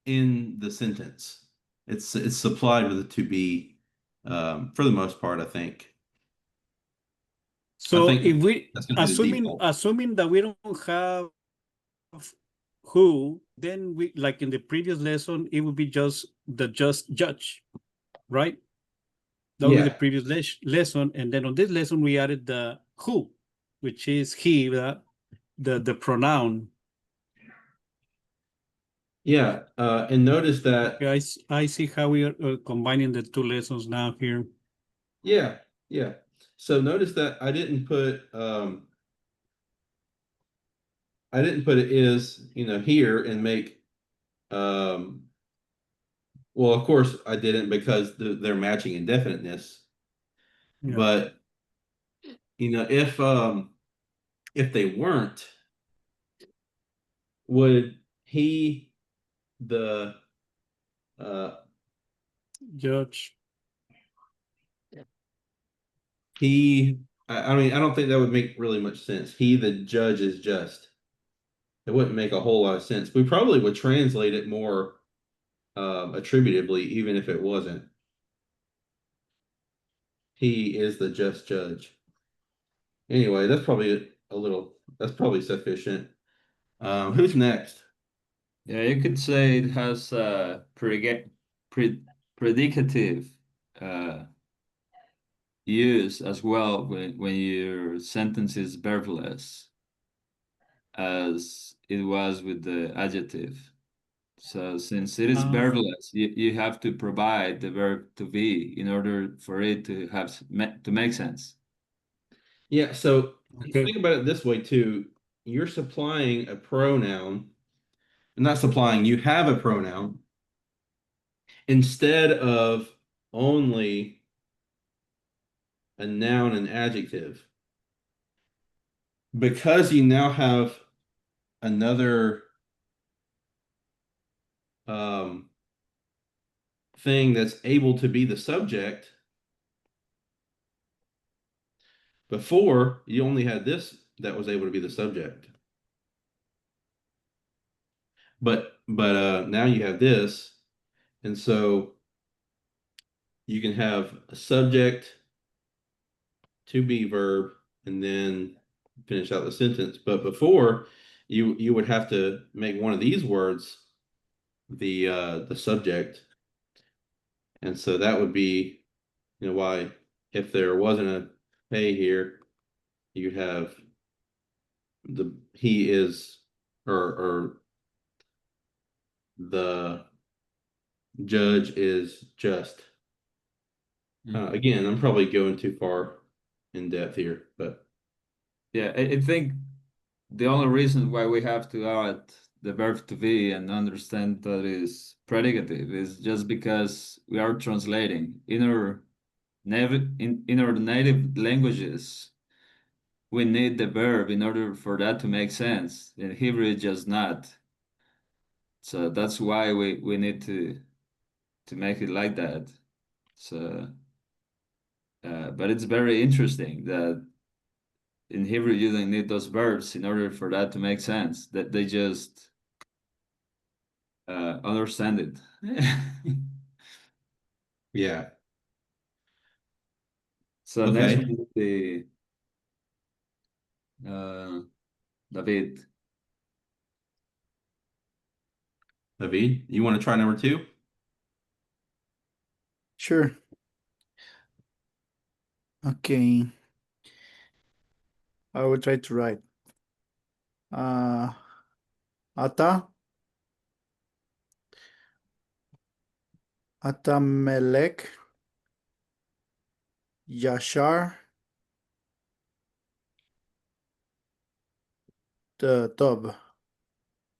in the sentence. It's supplied with a to be for the most part, I think. I So think if we that's going to be the assuming default. assuming that we don't have who, then we like in the previous lesson, it would be just the just judge, right? That would be the Yeah, previous lesson, and then on this lesson we added the who, which is he, the pronoun. yeah. And notice that, Okay, I see how we are combining the two lessons now here. yeah, yeah. So notice that I didn't put it is, here and make um well, of course I didn't because they're matching indefiniteness. Yeah. But if they weren't, would he, the Judge. I mean, I don't think that would make really much sense. He, the judge, is just. It wouldn't make a whole lot of sense. We probably would translate it more attributively, even if it wasn't. He is the just judge. Anyway, that's probably that's probably sufficient. Who's next? Yeah, you could say it has predicative uh, use as well when your sentence is verbless, as it was with the adjective. So since it is verbless, you have to provide the verb to be in order for it to to make sense. Yeah, so Okay. think about it this way too. You're supplying a pronoun, not supplying, you have a pronoun instead of only a noun and adjective. Because you now have another um, thing that's able to be the subject. Before, you only had this that was able to be the subject. But now you have this, and so you can have a subject to be verb and then finish out the sentence. But before, you would have to make one of these words the subject. And so that would be, why if there wasn't a pay here, you'd have he is, or the judge is just. Again, I'm probably going too far in depth here, but Yeah, I think the only reason why we have to add the verb to be and understand that is predicative is just because we are translating in our native languages. We need the verb in order for that to make sense. In Hebrew, it's just not. So that's why we need to make it like that. So, but it's very interesting that in Hebrew you don't need those verbs in order for that to make sense. That they just understand it. yeah. So next Okay. one would be uh, David. David, you want to try number 2? Sure. Okay. I will try to write. Ata. Atamelech. Yashar. The Tob.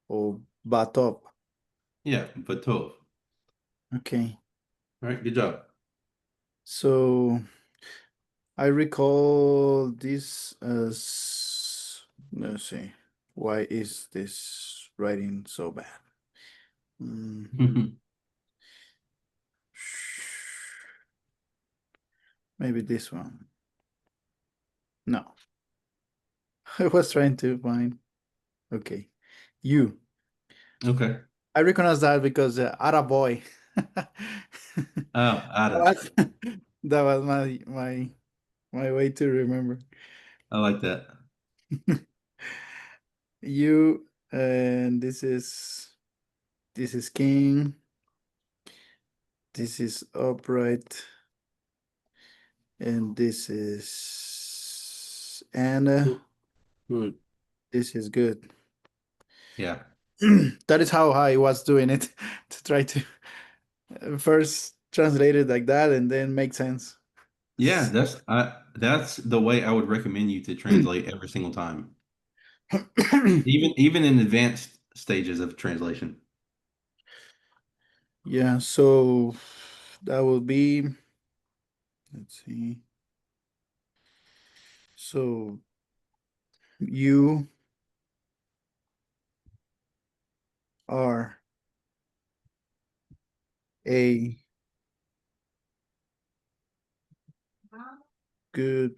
Or Batob. Yeah, Vatov. Okay. All right, good job. So I recall this as, let's see, why is this writing so bad? Maybe this one. No. I was trying to find. Okay. You. Okay. I recognize that because Attaboy. Oh, Ada. That was my way to remember. I like that. You, and this is king. This is upright. And this is Anna. Good. This is good. Yeah. That is how I was doing it, to try to first translate it like that and then make sense. Yeah, that's the way I would recommend you to translate every single time. Even in advanced stages of translation. Yeah, so that will be, let's see. So you are a good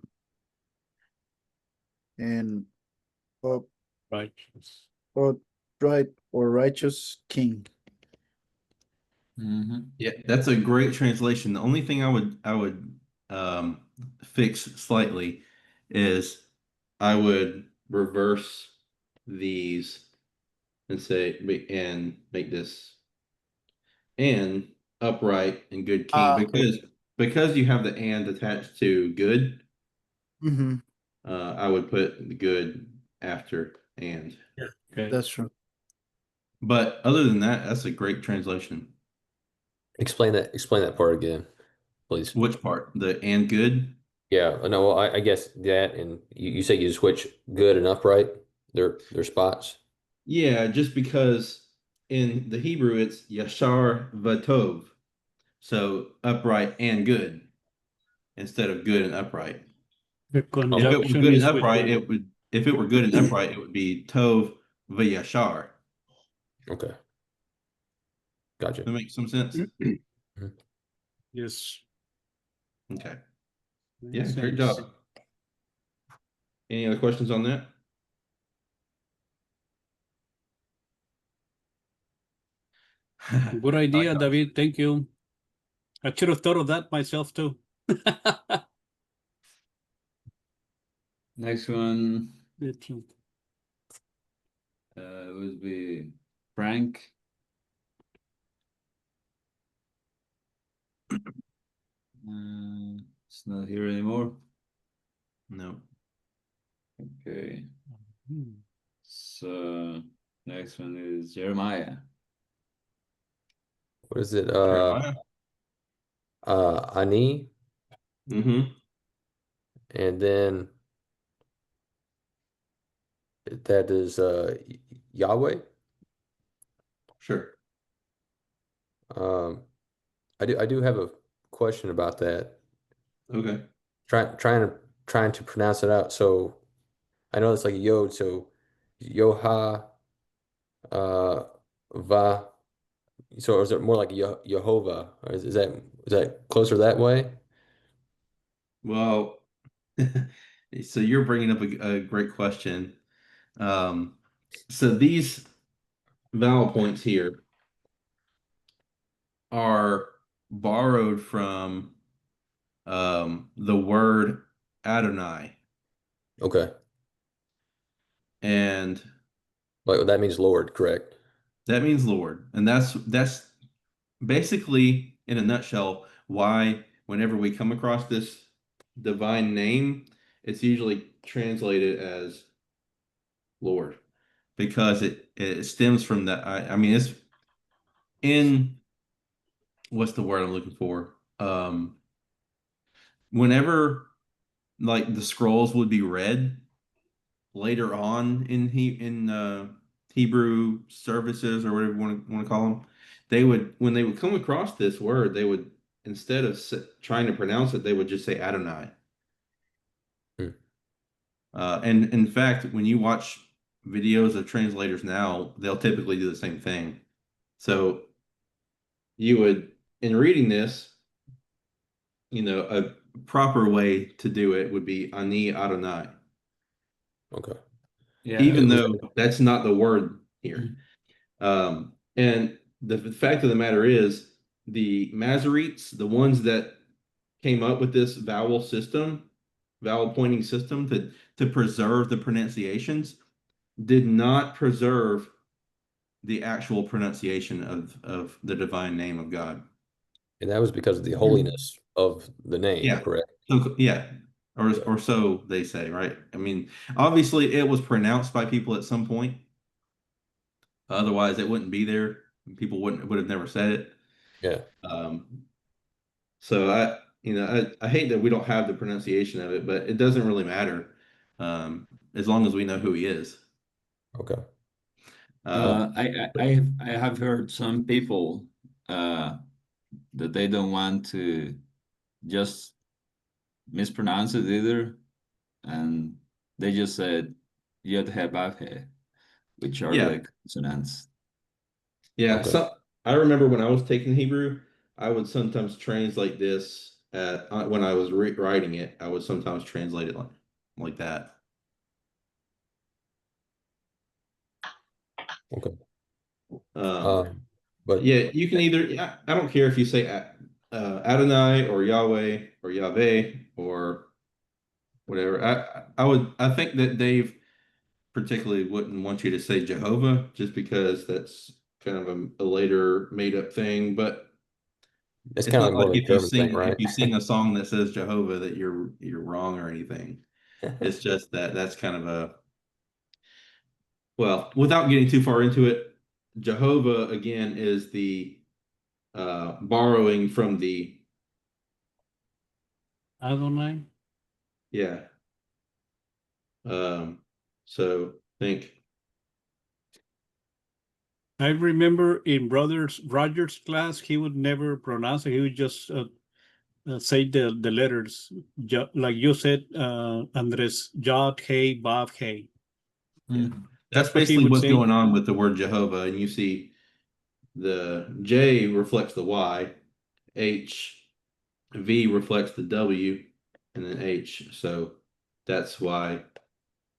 and Righteous. upright or righteous king. Yeah, that's a great translation. The only thing I would fix slightly is I would reverse these and say and make this and upright and good king Okay. because you have the and attached to good. Mm-hmm. I would put the good after and. Okay. That's true. But other than that, that's a great translation. Explain that part again, please. Which part? The and good? Yeah, no, well, I guess that, and you say you switch good and upright, their spots. Yeah, just because in the Hebrew it's yashar v'tov, so upright and good instead of good and upright. The If it were conjunction good and is with upright, the. it would. If it were good and upright, it would be tov v'yashar. Okay, gotcha. That makes some sense. Mhm. Yes. Okay. Yeah, Makes great sense. job. Any other questions on that? Good idea, David. Thank you. I should have thought of that myself too. Next one Good one. would be Frank. It's not here anymore. No. Okay. Hmm. So next one is Jeremiah. What is it? Jeremiah. Ani, Mm-hmm. and then that is Yahweh. Sure. Um, I do have a question about that. Okay. Trying to pronounce it out. So I know it's like a yod. So Yoha uh Va. So is it more like Yehovah? Or is that closer that way? Well, so you're bringing up a great question. Um, so these vowel points here are borrowed from the word Adonai, Okay. and Like that means Lord, correct? that means Lord, and that's basically in a nutshell why whenever we come across this divine name, it's usually translated as Lord because it stems from that. I mean, it's in what's the word I'm looking for? Whenever like the scrolls would be read later on in Hebrew services or whatever you want to call them, they would when they would come across this word, they would instead of trying to pronounce it, they would just say Adonai. Hmm. And in fact, when you watch videos of translators now, they'll typically do the same thing. So you would, in reading this, a proper way to do it would be Ani Adonai, Okay. Yeah. even Was though that's not the word here. And the fact of the matter is, the Masoretes, the ones that came up with this vowel pointing system to preserve the pronunciations, did not preserve the actual pronunciation of the divine name of God. and that was because of the holiness of the name, Yeah. correct? So, yeah. Or so they say, right? I mean, obviously it was pronounced by people at some point. Otherwise, it wouldn't be there. People would have never said it. Yeah. Um, so I hate that we don't have the pronunciation of it, but it doesn't really matter as long as we know who he is. Okay. Um, I have heard some people that they don't want to just mispronounce it either. and they just said yod he vav he, which are Yeah. the consonants. Yeah, Okay. so I remember when I was taking Hebrew, I would sometimes translate this when I was writing it. I would sometimes translate it like that. Okay. Um, But yeah, you can either. Yeah, I don't care if you say Adonai or Yahweh or Yahweh or whatever. I think that Dave particularly wouldn't want you to say Jehovah just because that's kind of a later made up thing, but. it's It's kind of not like like more of a German thing, if right? you sing a song that says Jehovah that you're wrong or anything. It's just that that's kind of a well, without getting too far into it, Jehovah again is the borrowing from the Adonai. yeah. Um so think I remember in brothers Roger's class, he would never pronounce it. He would just say the letters, like you said, Andres, Jod, Hey, Vav, Hey. yeah. That's That's what he basically would what's say. going on with the word Jehovah, and you see the J reflects the Y, H V reflects the W, and then H. So that's why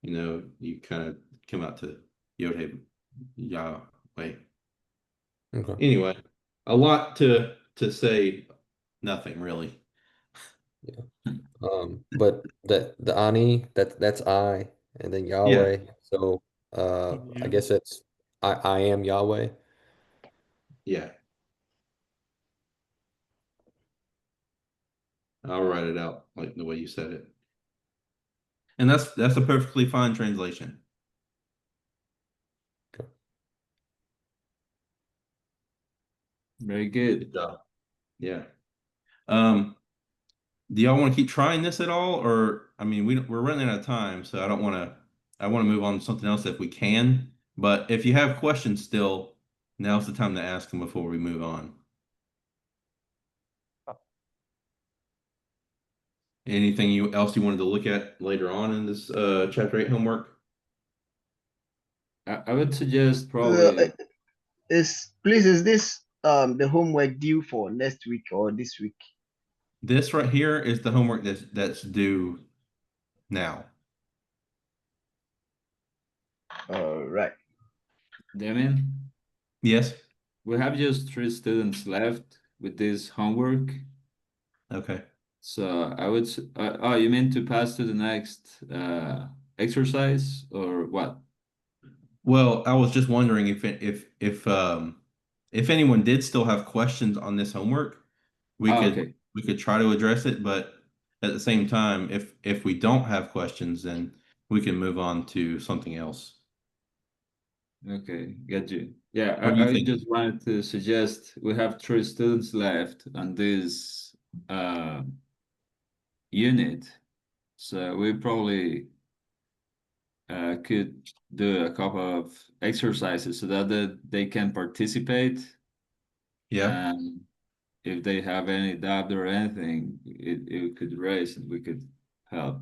you kind of come out to Yod Yahweh. Okay. Anyway, a lot to say, nothing really. Yeah. But the Ani, that's I, and then Yeah, Yahweh. So I Yeah. guess it's I am Yahweh. yeah. I'll write it out like the way you said it. And that's a perfectly fine translation. Okay. Very Good good. job. Yeah. Um, do y'all want to keep trying this at all? Or I mean, we're running out of time, so I want to move on to something else if we can. But if you have questions still, now's the time to ask them before we move on. Anything else you wanted to look at later on in this chapter 8 homework? I would suggest Uh, probably is this the homework due for next week or this week? This right here is the homework that's due now. All right. Damien. Yes. We have just 3 students left with this homework. Okay. So I would, oh, you mean to pass to the next exercise or what? Well, I was just wondering if anyone did still have questions on this homework, Oh, okay. we could try to address it, but at the same time, if we don't have questions, then we can move on to something else. Okay, get you. Yeah, What do you I think? just wanted to suggest we have 3 students left on this unit. So we probably could do a couple of exercises so that they can participate. Yeah. And if they have any doubt or anything, it could raise and we could help.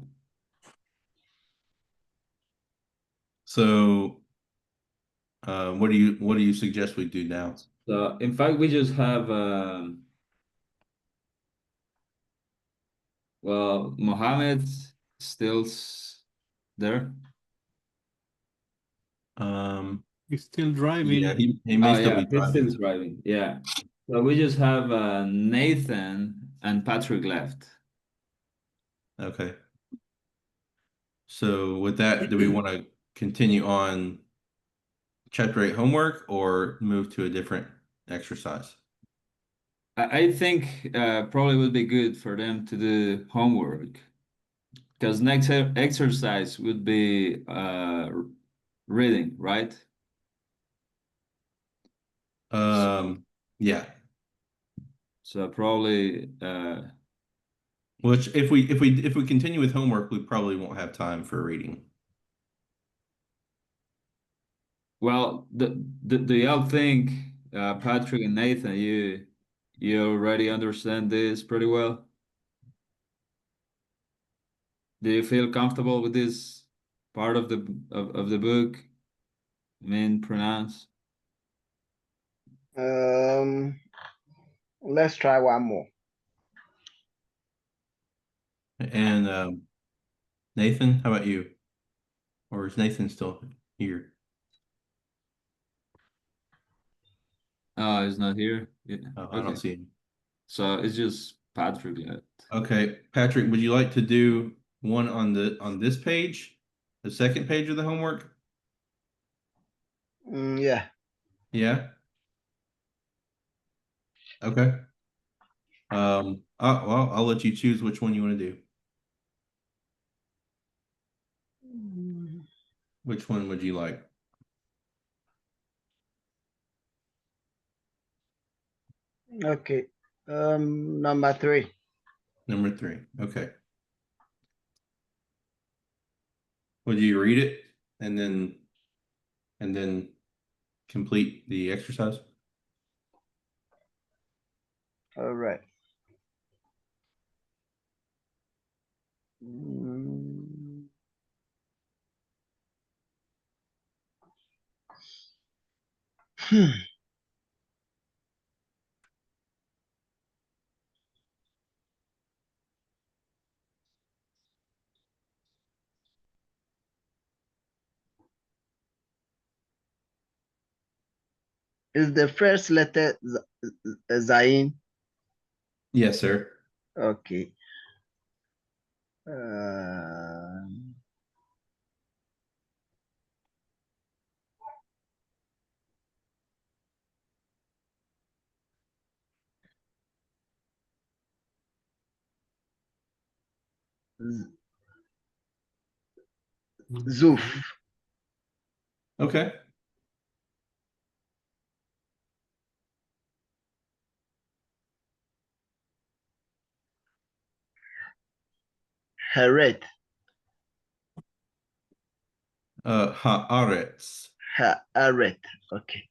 So, what do you suggest we do now? So in fact, we just have well, Mohammed still there. He's still Yeah, driving. he may Oh still yeah, be he's still driving. driving. Yeah. So we just have Nathan and Patrick left. Okay. So with that, do we want to continue on chapter 8 homework or move to a different exercise? I think probably would be good for them to do homework because next exercise would be reading, right? Um, yeah. So probably Which if we continue with homework, we probably won't have time for reading. well, do y'all think Patrick and Nathan, you already understand this pretty well? Do you feel comfortable with this part of the book? Main pronouns. Let's try one more. And Nathan, how about you? Or is Nathan still here? Oh, he's not here. Yeah. Oh, I don't see him. So it's just Patrick left. Okay, Patrick, would you like to do one on this page, the second page of the homework? Yeah. Yeah. Okay. Well, I'll let you choose which one you want to do. Which one would you like? Okay. Number 3. Number 3. Okay. Would you read it and then complete the exercise? All right. Mm. Is the first letter Zain? Yes, sir. Okay. Zuf. Okay. Heret. Haaretz. Haaret. Okay.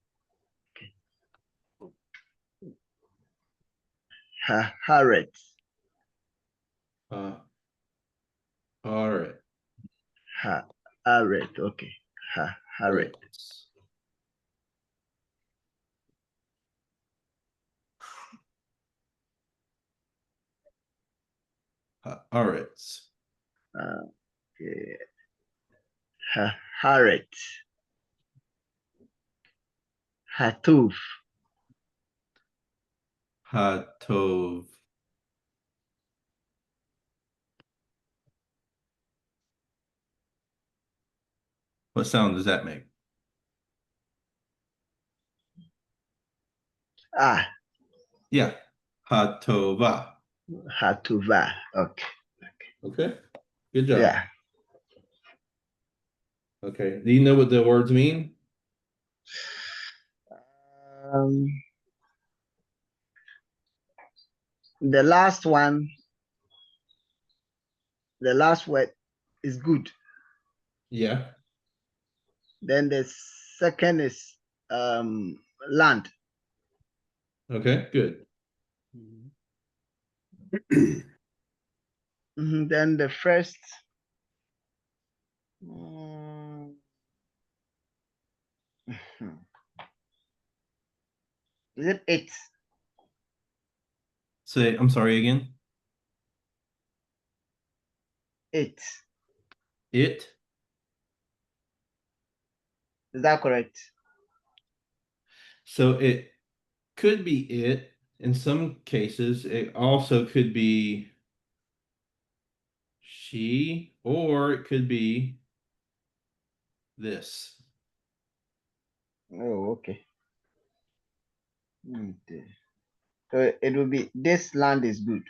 Haaret. Haaretz. Haaret. Okay. Haaret. Haaretz. Okay. Haaret. Hatuf. Hatov. What sound does that make? Ah. Yeah. Hatova. Hatuva. Okay. Okay. Good job. Yeah. Okay. Do you know what the words mean? The last one, the last word is good. Yeah. Then the second is land. Okay, good. Then the first is it it? Say, I'm sorry again. It. It. Is that correct? So it could be it. In some cases, it also could be she, or it could be this. Oh, okay. So it will be this land is good.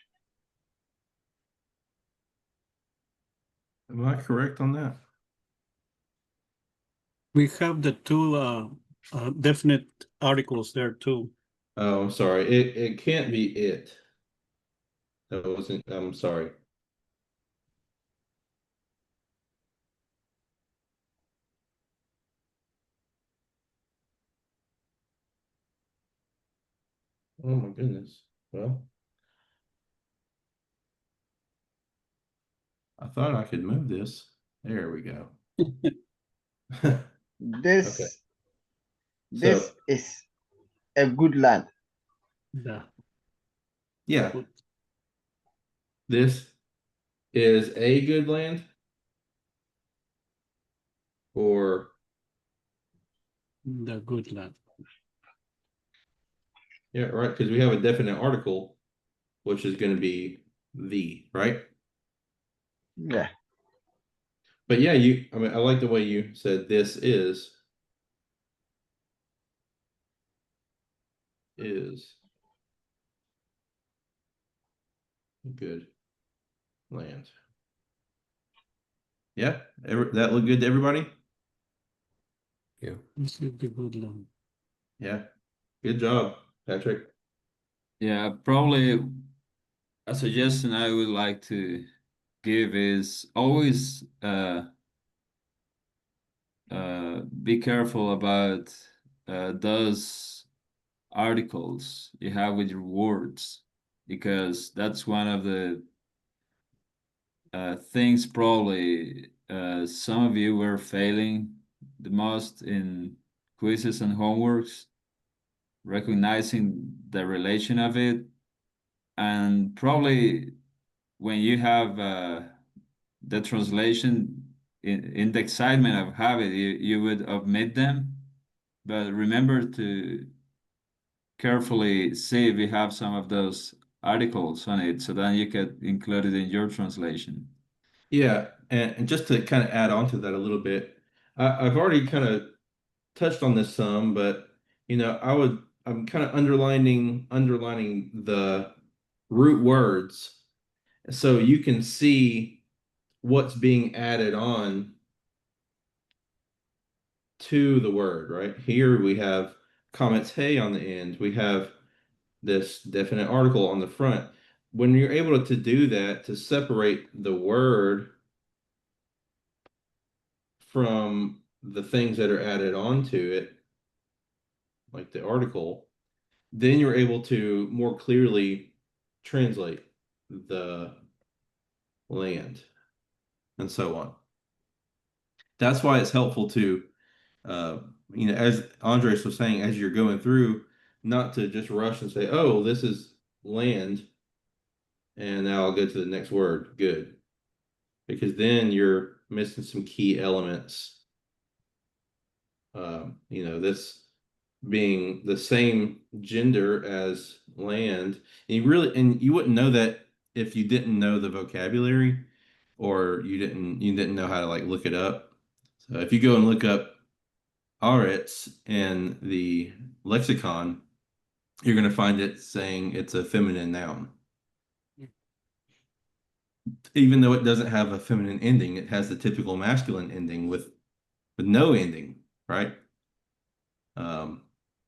Am I correct on that? We have the two definite articles there too. Oh, I'm sorry. It can't be it. That wasn't, I'm sorry. Oh my goodness. Well, I thought I could move this. There we go. This Okay. this So is a good land. yeah, this is a good land, or The good land. yeah, right, because we have a definite article, which is going to be the, right? Yeah. But yeah, I mean, I like the way you said this is good land. Yeah, that look good to everybody? Yeah. This is the good land. Yeah, good job, Patrick. Yeah, probably a suggestion I would like to give is always be careful about those articles you have with your words, because that's one of the things probably some of you were failing the most in quizzes and homeworks, recognizing the relation of it. And probably when you have the translation in the excitement of having it, you would omit them. But remember to carefully see if you have some of those articles on it, so then you can include it in your translation. Yeah, and just to kind of add on to that a little bit, I've already kind of touched on this some, but I'm kind of underlining the root words so you can see what's being added on to the word, right? Here we have comments hey on the end. We have this definite article on the front. When you're able to do that to separate the word from the things that are added onto it, like the article, then you're able to more clearly translate the land and so on. That's why it's helpful to, as Andres was saying, as you're going through, not to just rush and say, oh, this is land, and now I'll go to the next word. Good. Because then you're missing some key elements. This being the same gender as land. And you wouldn't know that if you didn't know the vocabulary or you didn't know how to like look it up. So if you go and look up Aretz in the lexicon, you're going to find it saying it's a feminine noun. Even though it doesn't have a feminine ending, it has the typical masculine ending with no ending, right?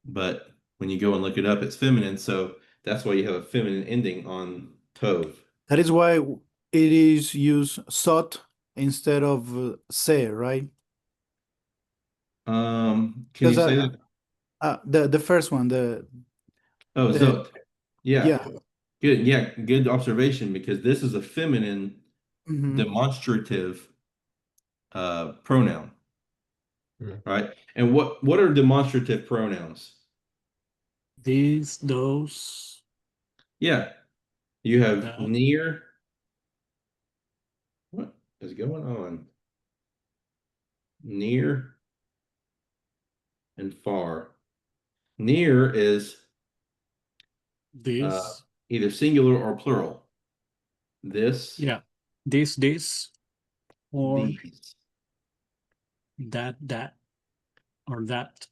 But when you go and look it up, it's feminine, so that's why you have a feminine ending on Tov. That is why it is used sot instead of se, right? Can you Because say that? the first one, Oh, the Zot. Yeah, yeah. good. Yeah, good observation because this is a feminine Mhm. demonstrative pronoun, Mhm. right? And what are demonstrative pronouns? These, those, Yeah, you have that. near. What is going on? Near and far. Near is This. either singular or plural. This, Yeah. This, or these. that, or that.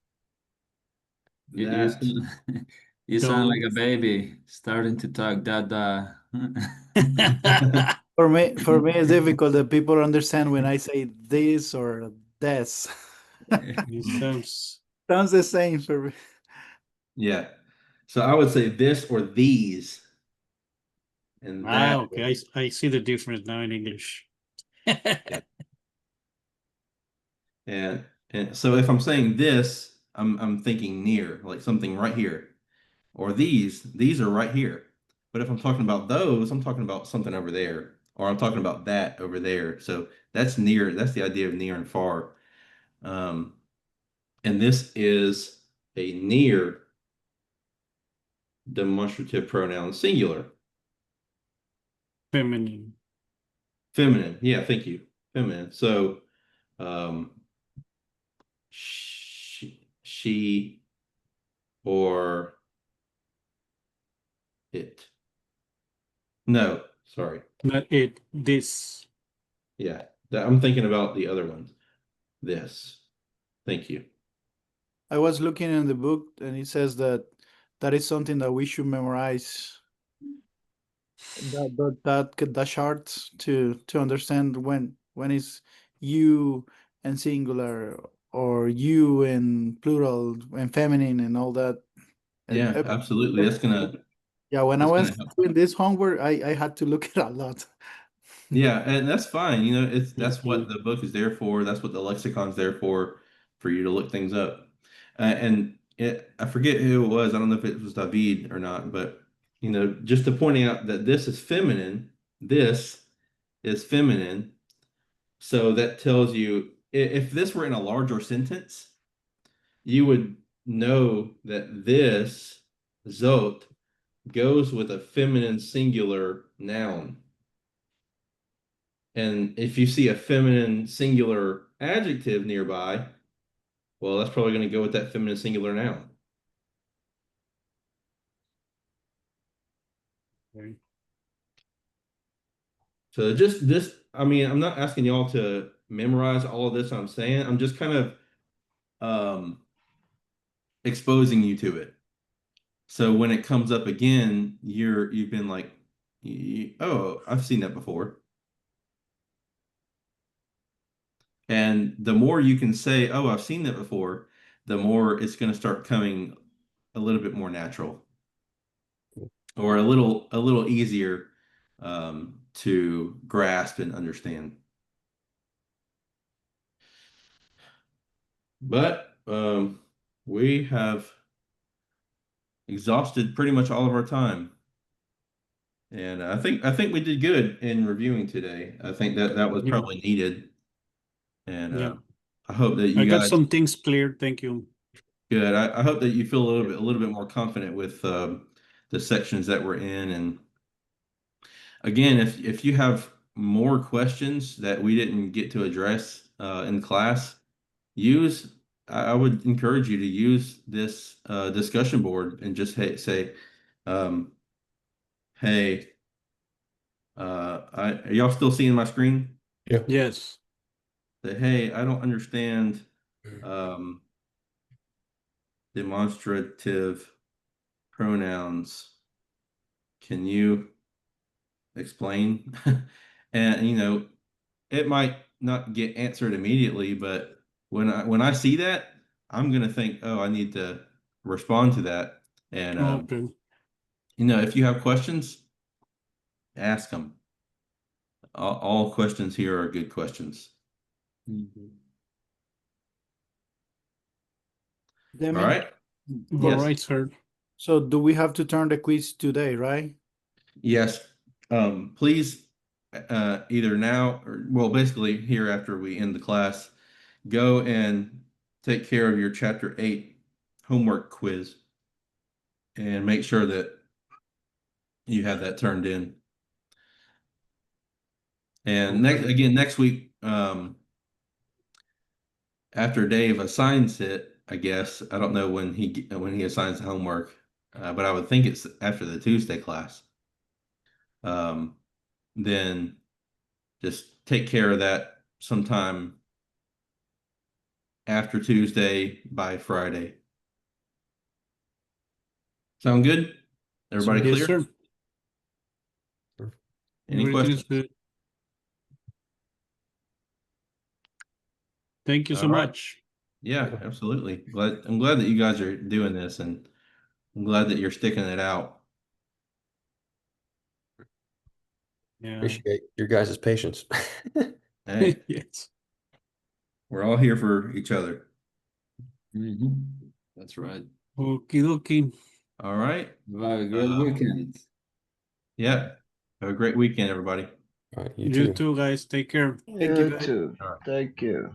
You That. sound, you sound like a Those. baby starting to talk Dada. For me, it's difficult that people understand when I say this or this. It sounds. Sounds the same for me. Yeah. So I would say this or these. And that. Okay. I see the difference now in English. Yeah. And so if I'm saying this, I'm thinking near, like something right here. Or these are right here. But if I'm talking about those, I'm talking about something over there. or I'm talking about that over there. So that's near, that's the idea of near and far. And this is a near demonstrative pronoun singular. Feminine. Feminine. Yeah, thank you. Feminine. So she or it. No, sorry. Not it. This. Yeah, I'm thinking about the other ones. This. Thank you. I was looking in the book and it says that that is something that we should memorize. That chart to understand when is you and singular or you and plural and feminine and all that. Yeah, absolutely. That's gonna Yeah, when I that's was gonna help. doing this homework, I had to look it a lot. Yeah, and that's fine. You know, that's what Mhm. the book is there for. That's what the lexicon's there for you to look things up. And I forget who it was. I don't know if it was David or not, but you know, just to point out that this is feminine. This is feminine. So that tells you if this were in a larger sentence, you would know that this zot goes with a feminine singular noun. And if you see a feminine singular adjective nearby, well, that's probably going to go with that feminine singular noun. Okay. So just this, I mean, I'm not asking y'all to memorize all of this I'm saying. I'm just kind of exposing you to it. So when it comes up again, you've been like, oh, I've seen that before. And the more you can say, oh, I've seen that before, the more it's going to start coming a little bit more natural or a little easier to grasp and understand. But we have exhausted pretty much all of our time. And I think we did good in reviewing today. I think that was Yeah. probably needed. And Yeah. I hope that I you got guys some things clear. Thank you. good. I hope that you feel a little bit more confident with the sections that we're in. And again, if you have more questions that we didn't get to address in class, I would encourage you to use this discussion board and just say, um, hey, are y'all still seeing my screen? Yeah. Yes. Say, hey, I don't understand um, demonstrative pronouns. Can you explain? And you know, it might not get answered immediately, but when I see that, I'm gonna think, oh, I need to respond to that. And Okay. you know, if you have questions, ask them. All questions here are good questions. Mhm. All Demi, right. All Yes. right, sir. so do we have to turn the quiz today, right? Yes. Please, either now or well, basically here after we end the class, go and take care of your chapter 8 homework quiz and make sure that you have that turned in. And next week, after Dave assigns it, I guess I don't know when he assigns the homework, but I would think it's after the Tuesday class. Then just take care of that sometime after Tuesday by Friday. Sound good? Everybody Yes, clear? sir. Any Everything is questions? good. Thank you so All right. much. Yeah, absolutely. I'm glad that you guys are doing this, and I'm glad that you're sticking it out. Yeah. Appreciate your guys' patience. Hey, Yes. we're all here for each other. Mhm. That's right. Okie dokie. All right. Have a great weekend. Yeah. Have a great weekend, everybody. All right, You too, guys. Take care. Thank you, You guys. too. All right. Thank you.